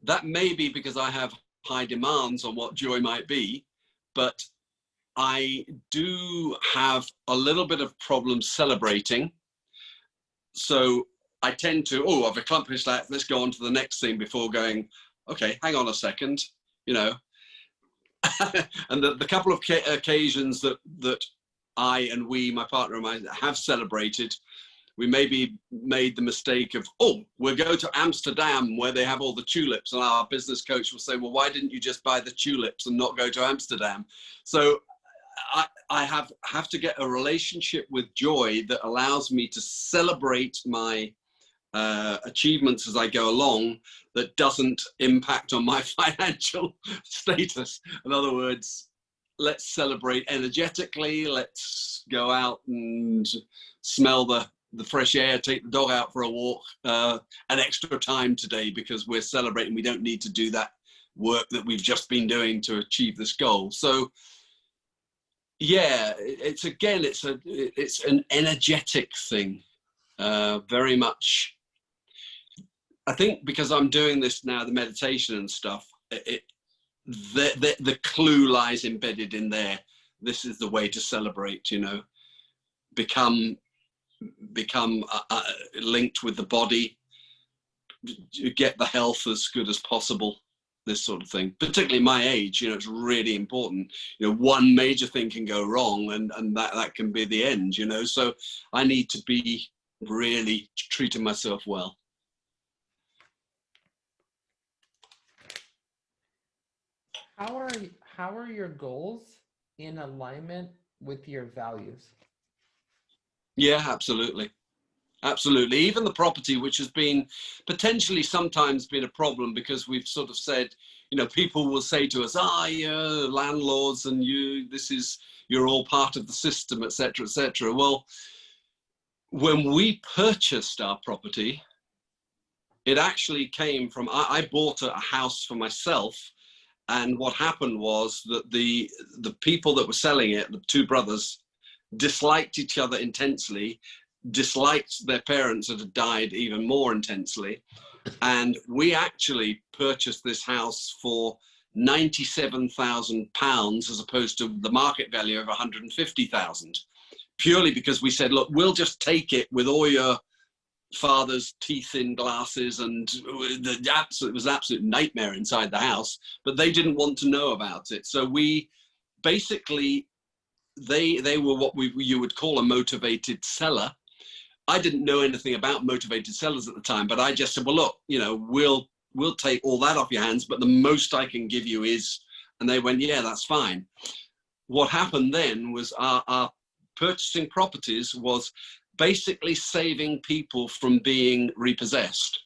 that may be because I have high demands on what joy might be, but I do have a little bit of problem celebrating. So I tend to, oh, I've accomplished that, let's go on to the next thing before going, okay, hang on a second, you know. And the couple of occasions that I and my partner and I have celebrated, we maybe made the mistake of, oh, we'll go to Amsterdam where they have all the tulips. And our business coach will say, well, why didn't you just buy the tulips and not go to Amsterdam? So I have to get a relationship with joy that allows me to celebrate my achievements as I go along, that doesn't impact on my financial status. In other words, let's celebrate energetically. Let's go out and smell the fresh air, take the dog out for a walk, an extra time today because we're celebrating. We don't need to do that work that we've just been doing to achieve this goal. So yeah, it's an energetic thing, very much. I think because I'm doing this now, the meditation and stuff, the clue lies embedded in there. This is the way to celebrate, you know, become linked with the body, get the health as good as possible, this sort of thing. Particularly my age, you know, it's really important. You know, one major thing can go wrong and that can be the end, you know. So I need to be really treating myself well. How are your goals in alignment with your values? Yeah, absolutely. Absolutely. Even the property, which has been potentially sometimes been a problem because we've sort of said, you know, people will say to us, you're landlords and you're all part of the system, et cetera, et cetera. Well, when we purchased our property, it actually came from, I bought a house for myself. And what happened was that the people that were selling it, the two brothers, disliked each other intensely, disliked their parents that had died even more intensely. And we actually purchased this house for £97,000 as opposed to the market value of 150,000, purely because we said, look, we'll just take it with all your father's teeth in glasses, and it was an absolute nightmare inside the house, but they didn't want to know about it. So we basically, they were what you would call a motivated seller. I didn't know anything about motivated sellers at the time, but I just said, well, look, you know, we'll take all that off your hands, but the most I can give you is, and they went, yeah, that's fine. What happened then was our purchasing properties was basically saving people from being repossessed.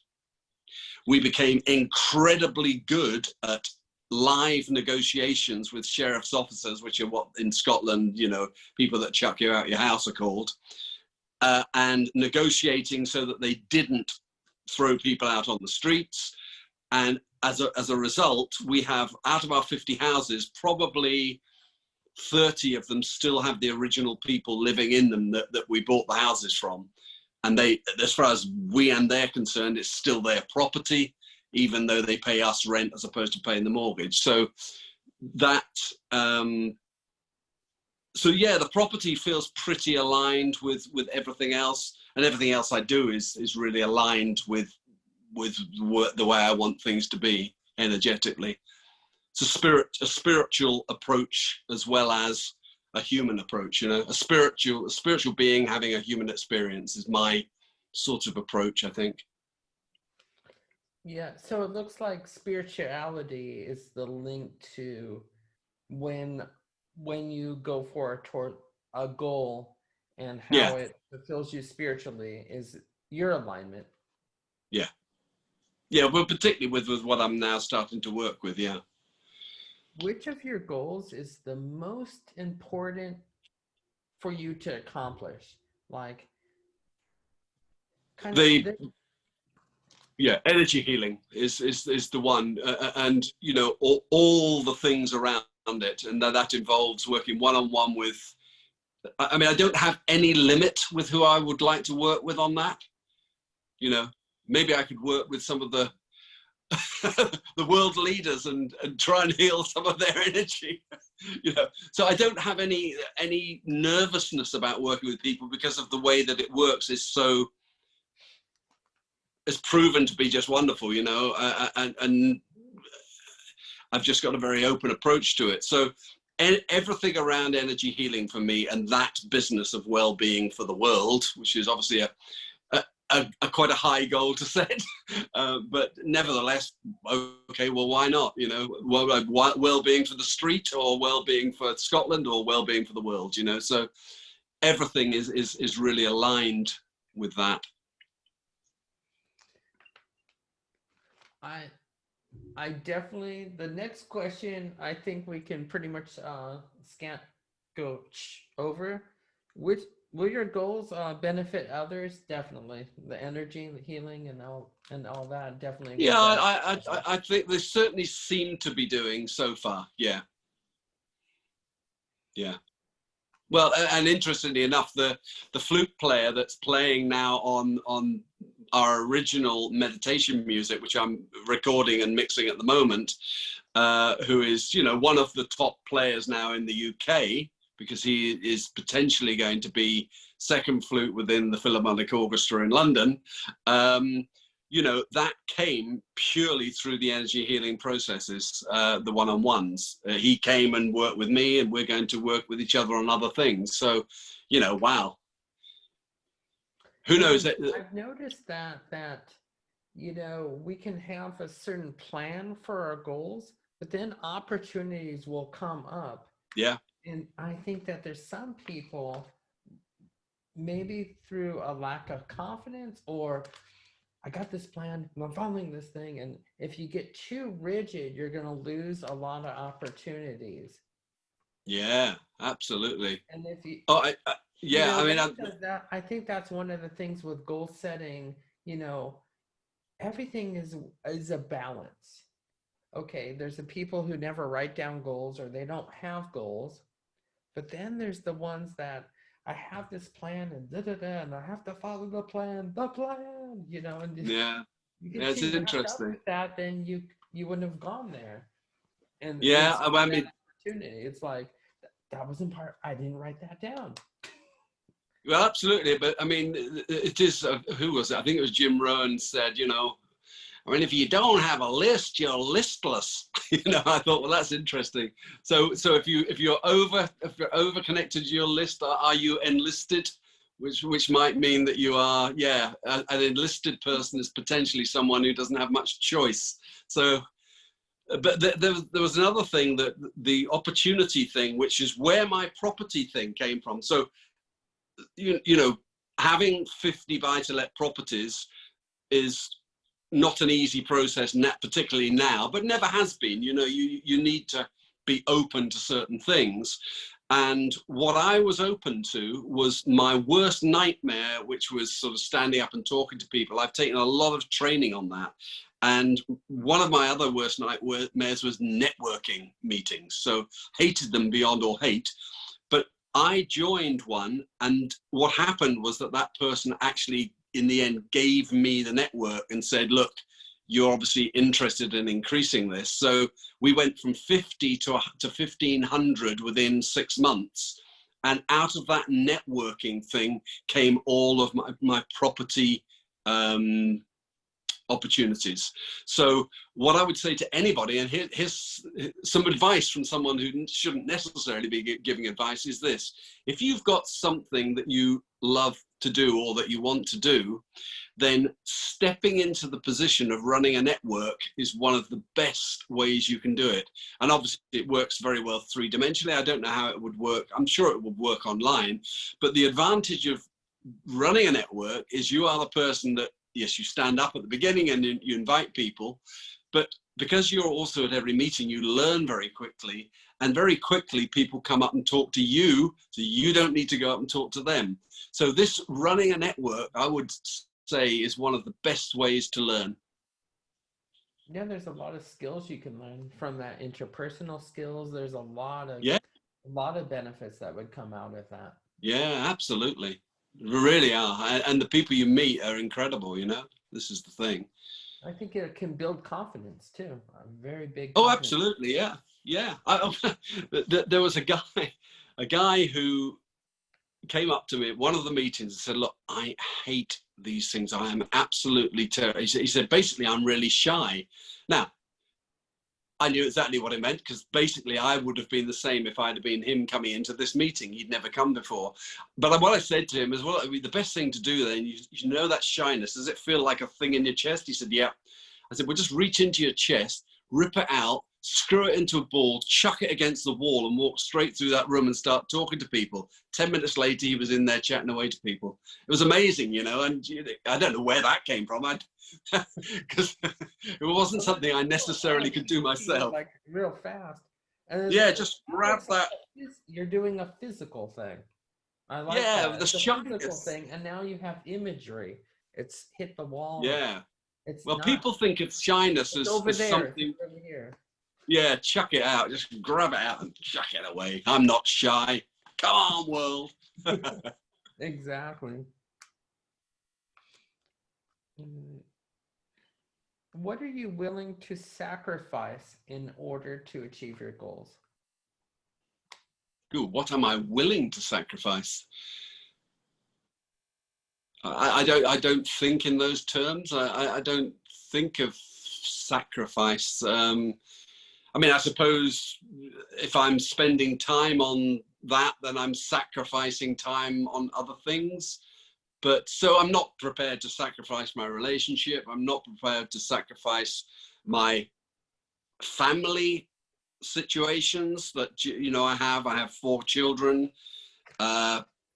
We became incredibly good at live negotiations with sheriff's officers, which are what in Scotland, you know, people that chuck you out your house are called, and negotiating so that they didn't throw people out on the streets. And as a result, we have, out of our 50 houses, probably 30 of them still have the original people living in them that we bought the houses from. And they, as far as we and they're concerned, it's still their property, even though they pay us rent as opposed to paying the mortgage. So that, so yeah, the property feels pretty aligned with everything else, and everything else I do is really aligned with the way I want things to be energetically. It's a spiritual approach as well as a human approach. You know, a spiritual being having a human experience is my sort of approach, I think. Yeah, so it looks like spirituality is the link to when you go for toward a goal, and Yeah, how it fulfills you spiritually is your alignment. yeah, yeah. Well, particularly with what I'm now starting to work with. Yeah. Which of your goals is the most important for you to accomplish? Like, kind of The Yeah, energy healing is the one, and you know, all the things around it, and that involves working one-on-one with. I mean, I don't have any limit with who I would like to work with on that. You know, maybe I could work with some of the the world leaders and try and heal some of their energy. You know, so I don't have any nervousness about working with people because of the way that it works is so. It's proven to be just wonderful, you know, and I've just got a very open approach to it. So everything around energy healing for me, and that business of well-being for the world, which is obviously a quite a high goal to set, but nevertheless, okay, well, why not? You know, well-being for the street, or well-being for Scotland, or well-being for the world. You know, so everything is really aligned with that. I definitely, the next question I think we can pretty much go over. Which will your goals benefit others? Definitely, the energy, the healing, and all that definitely will Yeah, benefit I think they certainly seem to be doing so far. Yeah, yeah. Well, and interestingly enough, the flute player that's playing now on our original meditation music, which I'm recording and mixing at the moment, who is, you know, one of the top players now in the UK, because he is potentially going to be second flute within the Philharmonic Orchestra in London. You know, that came purely through the energy healing processes, the one-on-ones. He came and worked with me, and we're going to work with each other on other things. So, you know, wow. Who knows? I've noticed that you know, we can have a certain plan for our goals, but then opportunities will come up. Yeah. And I think that there's some people maybe through a lack of confidence, or I got this plan, I'm following this thing. And if you get too rigid, you're going to lose a lot of opportunities. Yeah, absolutely. And if you, Oh, you yeah. know, I mean, I think that's one of the things with goal setting, you know, everything is a balance. Okay, there's the people who never write down goals or they don't have goals. But then there's the ones that I have this plan and da da da, and I have to follow the plan, you know, and yeah, you yeah, get it's too wrapped up interesting. with that, then you wouldn't have gone there and Yeah, missed I that mean, opportunity. It's like that wasn't part. I didn't write that down. well, absolutely. But I mean, it is, who was it? I think it was Jim Rohn said, I mean, if you don't have a list, you're listless. I thought, well, that's interesting. So if you're over connected to your list, are you enlisted? Which might mean that you are, yeah, an enlisted person is potentially someone who doesn't have much choice. So, but there was another thing, that the opportunity thing, which is where my property thing came from. So, having 50 buy-to-let properties is not an easy process, particularly now, but never has been. You need to be open to certain things. And what I was open to was my worst nightmare, which was sort of standing up and talking to people. I've taken a lot of training on that. And one of my other worst nightmares was networking meetings. So hated them beyond all hate. But I joined one, and what happened was that person actually, in the end, gave me the network and said, look, you're obviously interested in increasing this. So we went from 50 to 1,500 within 6 months. And out of that networking thing came all of my property opportunities. So what I would say to anybody, and here's some advice from someone who shouldn't necessarily be giving advice, is this: if you've got something that you love to do or that you want to do, then stepping into the position of running a network is one of the best ways you can do it. And obviously it works very well three-dimensionally. I don't know how it would work. I'm sure it would work online, but the advantage of running a network is you are the person that, yes, you stand up at the beginning and you invite people, but because you're also at every meeting, you learn very quickly, and very quickly people come up and talk to you, so you don't need to go up and talk to them. So this running a network, I would say, is one of the best ways to learn. Yeah, there's a lot of skills you can learn from that. Interpersonal skills. There's Yeah, a lot of benefits that would come out of that. yeah, absolutely. Really are. And the people you meet are incredible, This is the thing. I think it can build confidence too. A very big Oh, confidence. absolutely. Yeah. Yeah. There was a guy who came up to me at one of the meetings and said, look, I hate these things. I am absolutely terrible. He said, basically, I'm really shy. Now, I knew exactly what it meant, because basically I would have been the same if I'd have been him coming into this meeting. He'd never come before. But what I said to him is, well, the best thing to do then, you know that shyness, does it feel like a thing in your chest? He said, yeah. I said, well, just reach into your chest, rip it out, screw it into a ball, chuck it against the wall, and walk straight through that room and start talking to people. 10 minutes later, he was in there chatting away to people. It was amazing, and I don't know where that came from. Because it wasn't something I necessarily could do myself. Like real fast. And yeah, just grab that. You're doing a physical thing. I like yeah, that. the It's a shot. physical thing, and now you have imagery. It's hit the wall. Yeah. It's Well, not, people think of shyness it's as, over as there. something. It's over here. Yeah, chuck it out. Just grab it out and chuck it away. I'm not shy. Come on, world. Exactly. What are you willing to sacrifice in order to achieve your goals? Ooh, what am I willing to sacrifice? I don't think in those terms. I don't think of sacrifice. I mean, I suppose if I'm spending time on that, then I'm sacrificing time on other things. But so I'm not prepared to sacrifice my relationship. I'm not prepared to sacrifice my family situations that, I have 4 children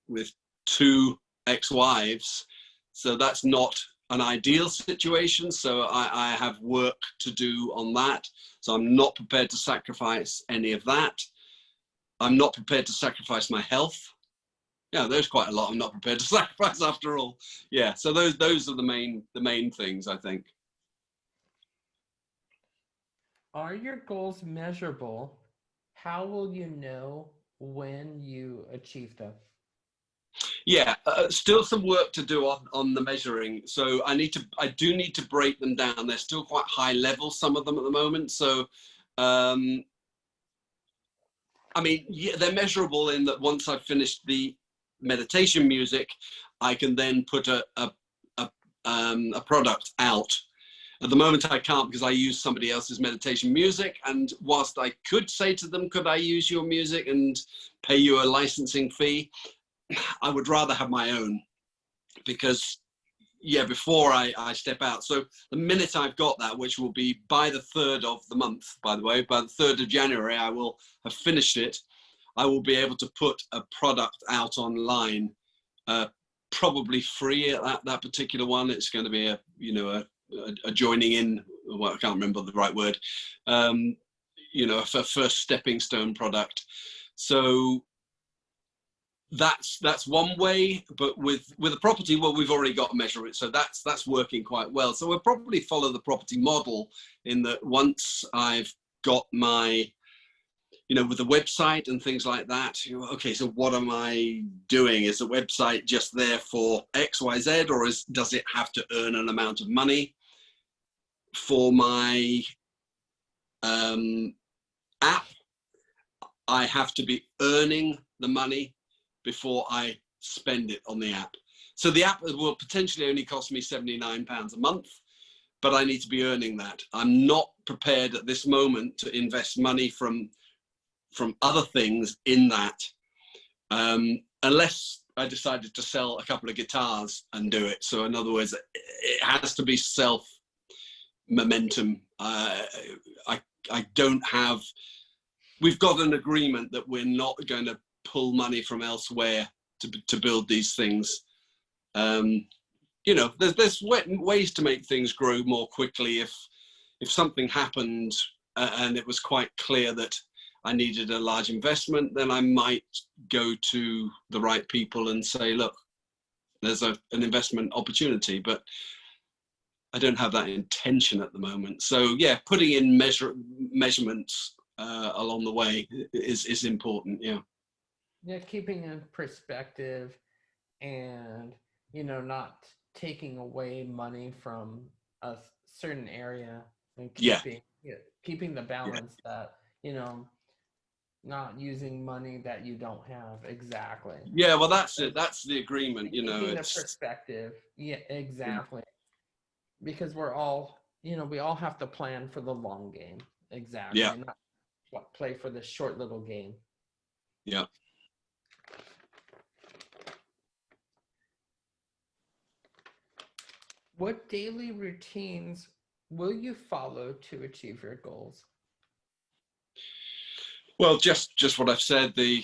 with 2 ex-wives. So that's not an ideal situation. So I have work to do on that. So I'm not prepared to sacrifice any of that. I'm not prepared to sacrifice my health. Yeah, there's quite a lot I'm not prepared to sacrifice after all. Yeah, so those are the main things, I think. Are your goals measurable? How will you know when you achieve them? Yeah, still some work to do on the measuring. So I do need to break them down. They're still quite high level, some of them at the moment. So, I mean, yeah, they're measurable in that once I've finished the meditation music, I can then put a product out. At the moment, I can't because I use somebody else's meditation music. And whilst I could say to them, could I use your music and pay you a licensing fee? I would rather have my own because, yeah, before I step out. So the minute I've got that, which will be by the 3rd of the month, by the way, by the 3rd of January, I will have finished it. I will be able to put a product out online, probably free at that particular one. It's going to be a joining in, well, I can't remember the right word, a first stepping stone product. So that's one way, but with a property, well, we've already got to measure it, so that's working quite well. So we'll probably follow the property model in that once I've got my, with the website and things like that, okay, so what am I doing? Is the website just there for XYZ, or does it have to earn an amount of money? For my app, I have to be earning the money before I spend it on the app. So the app will potentially only cost me £79 a month, but I need to be earning that. I'm not prepared at this moment to invest money from other things in that, unless I decided to sell a couple of guitars and do it. So in other words, it has to be self momentum. I don't have, we've got an agreement that we're not going to pull money from elsewhere to build these things. There's ways to make things grow more quickly. If something happened and it was quite clear that I needed a large investment, then I might go to the right people and say, look, there's an investment opportunity, but I don't have that intention at the moment. So yeah, putting in measurements along the way is important. Yeah. Yeah, keeping in perspective and, not taking away money from a certain area and keeping the balance that, not using money that you don't have. Exactly. Yeah, well, that's it. That's the agreement, Keeping the perspective. Yeah, exactly. Because we're all, we all have to plan for the long game. Exactly. Yeah. Not play for the short little game. Yeah. What daily routines will you follow to achieve your goals? Well, just what I've said. The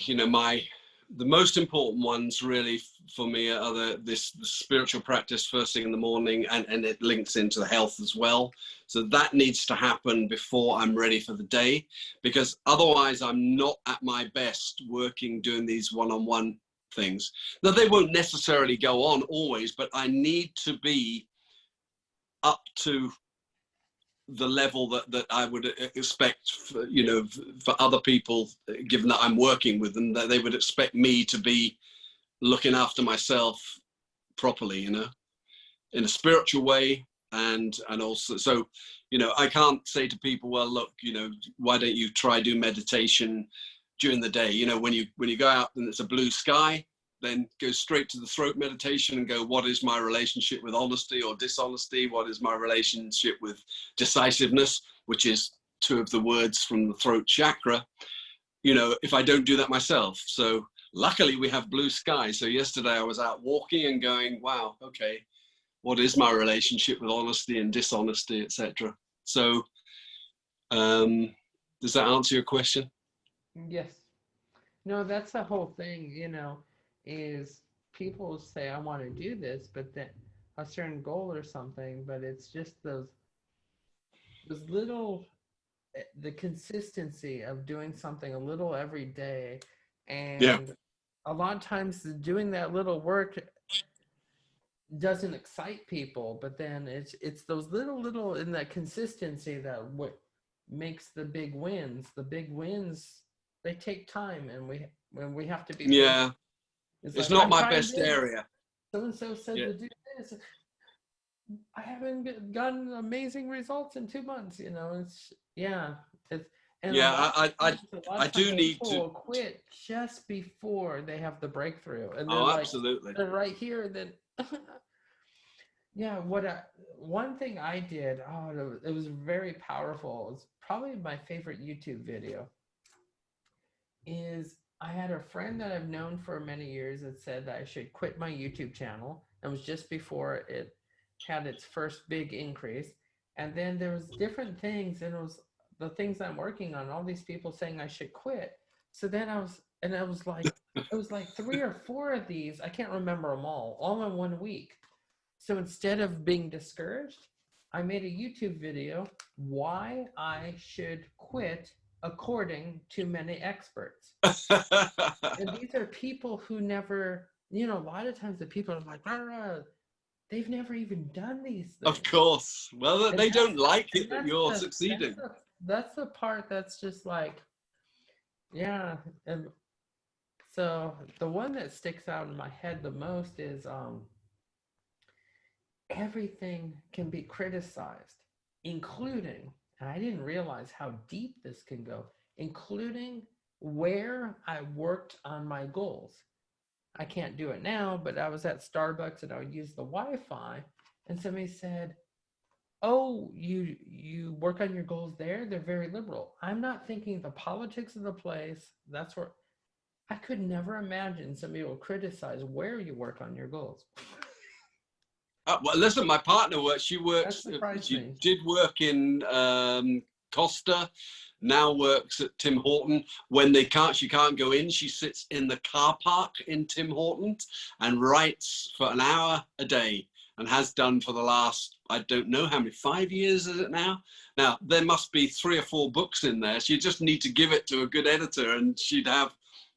most important ones really for me are the spiritual practice first thing in the morning, and it links into the health as well. So that needs to happen before I'm ready for the day, because otherwise I'm not at my best doing these one-on-one things. Now, they won't necessarily go on always, but I need to be up to the level that I would expect for other people, given that I'm working with them, that they would expect me to be looking after myself properly, in a spiritual way. And also, so, I can't say to people, well, look, why don't you try do meditation during the day? When you go out and it's a blue sky, then go straight to the throat meditation and go, what is my relationship with honesty or dishonesty? What is my relationship with decisiveness, which is 2 of the words from the throat chakra, if I don't do that myself. So luckily we have blue sky. So yesterday I was out walking and going, wow, okay, what is my relationship with honesty and dishonesty, etc. So does that answer your question? Yes. No, that's the whole thing, is people say, I want to do this, but then a certain goal or something, but it's just those little, the consistency of doing something a little every day. Yeah. And a lot of times doing that little work doesn't excite people, but then it's those little in that consistency that what makes the big wins. The big wins, they take time, and we have to be patient. Yeah. It's It's like, not I'm my trying best this. area. So and so said Yeah. to do this. I haven't gotten amazing results in 2 months. It's it's and a Yeah. lot of times, I do need people to. will quit just before they have the breakthrough, and they're Oh, like, absolutely. they're right here. Then yeah, one thing I did, it was very powerful. It's probably my favorite YouTube video. Is I had a friend that I've known for many years that said that I should quit my YouTube channel. It was just before it had its first big increase. And then there was different things, and it was the things I'm working on, all these people saying I should quit. So then it was like 3 or 4 of these, I can't remember them all in one week. So instead of being discouraged, I made a YouTube video why I should quit according to many experts. And these are people who never, a lot of times the people are like, rah, rah, they've never even done these Of things. course. Well, And they don't like and it that you're succeeding. that's the part that's just like, yeah. And so the one that sticks out in my head the most is everything can be criticized, including, and I didn't realize how deep this can go, including where I worked on my goals. I can't do it now, but I was at Starbucks and I would use the Wi-Fi, and somebody said, "Oh, you work on your goals there? They're very liberal." I'm not thinking the politics of the place. That's where I could never imagine somebody will criticize where you work on your goals. Well, listen, my partner works. That surprised She me. did work in Costa. Now works at Tim Horton. When she can't go in. She sits in the car park in Tim Horton and writes for an hour a day, and has done for the last, I don't know how many, 5 years is it now? Now there must be 3 or 4 books in there. She just need to give it to a good editor, and she'd have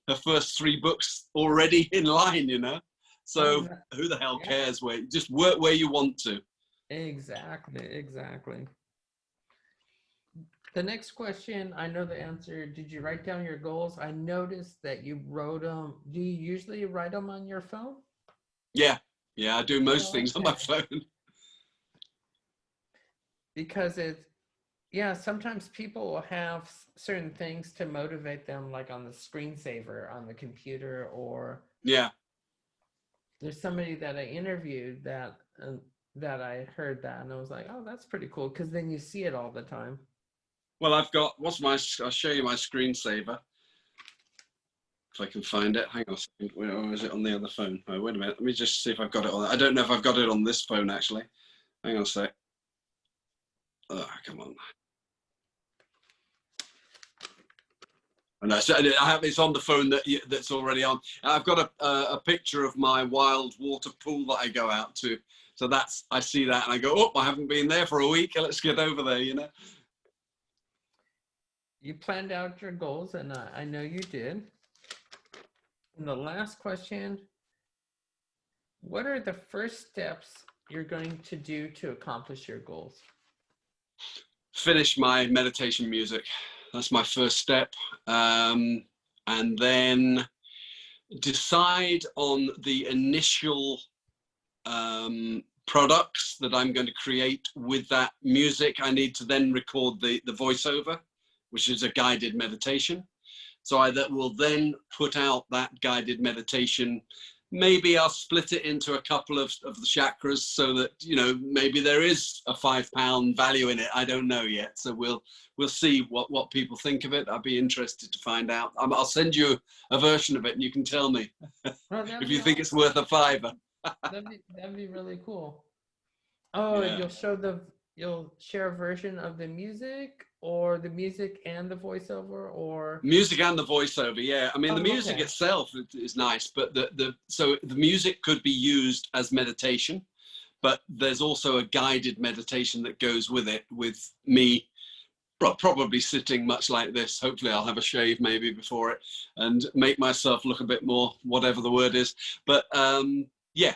her first 3 books already in line. So who the hell cares where? Just work where you want to. Exactly. The next question, I know the answer. Did you write down your goals? I noticed that you wrote them. Do you usually write them on your phone? Yeah, I do most things on my phone. Because sometimes people will have certain things to motivate them, like on the screensaver on the computer, or yeah. There's somebody that I interviewed that I heard that, and I was like, oh, that's pretty cool, because then you see it all the time. Well, I've got, I'll show you my screensaver. If I can find it. Hang on a second. Where is it on the other phone? Oh, wait a minute. Let me just see if I've got it on. I don't know if I've got it on this phone, actually. Hang on a sec. Oh, come on. And it's on the phone that's already on. I've got a picture of my wild water pool that I go out to. So I see that and I go, oh, I haven't been there for a week. Let's get over there, You planned out your goals, and I know you did. And the last question, what are the first steps you're going to do to accomplish your goals? Finish my meditation music. That's my first step. And then decide on the initial products that I'm going to create with that music. I need to then record the voiceover, which is a guided meditation. So I will then put out that guided meditation. Maybe I'll split it into a couple of the chakras so that, maybe there is a £5 value in it. I don't know yet. So we'll see what people think of it. I'd be interested to find out. I'll send you a version of it and you can tell me if you think it's worth a £5. That'd be really cool. Oh, yeah. You'll share a version of the music, or the music and the voiceover, or? Music and the voiceover, yeah. I mean, the Oh, music okay. itself is nice, but so the music could be used as meditation, but there's also a guided meditation that goes with it, with me probably sitting much like this. Hopefully I'll have a shave maybe before it and make myself look a bit more, whatever the word is. But yeah,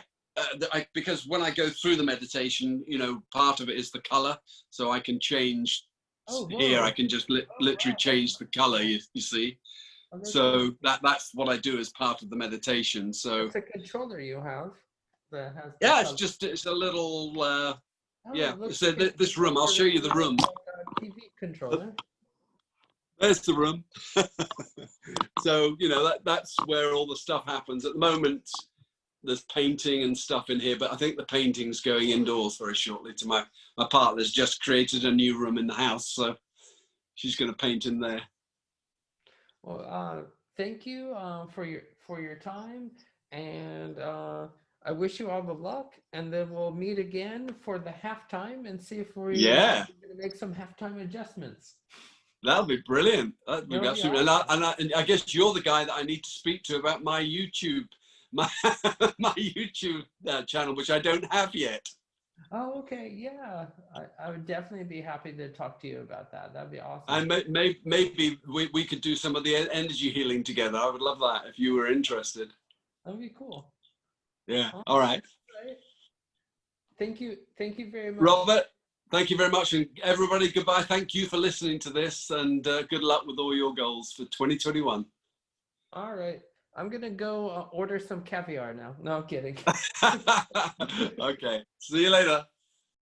because when I go through the meditation, you know, part of it is the color. So I can change Oh, here. I whoa. can just literally change the color, you see. Oh, that's cool. So that's what I do as part of the meditation. So It's a controller you have that has the yeah, color. it's a little, Oh, yeah. it looks So like a this room, I'll show controller you the that room. looks like a TV controller. There's the room. So, you know, that's where all the stuff happens. At the moment, there's painting and stuff in here, but I think the painting's going indoors very shortly. To my partner's just created a new room in the house, so she's going to paint in there. Well, thank you for your time, and I wish you all the luck. And then we'll meet again for the halftime and see if we're Yeah, going to make some halftime adjustments. that'll be brilliant. That'd be That'll be absolutely. awesome. And I guess you're the guy that I need to speak to about my YouTube, my my YouTube channel, which I don't have yet. Oh, okay. Yeah, I would definitely be happy to talk to you about that. That'd be awesome. And maybe we could do some of the energy healing together. I would love that if you were interested. That'd be cool. Yeah. All All right. right. Thank you. Thank you very much. Robert, thank you very much. And everybody, goodbye. Thank you for listening to this, and good luck with all your goals for 2021. All right. I'm going to go order some caviar now. No, I'm kidding. Okay. See you later.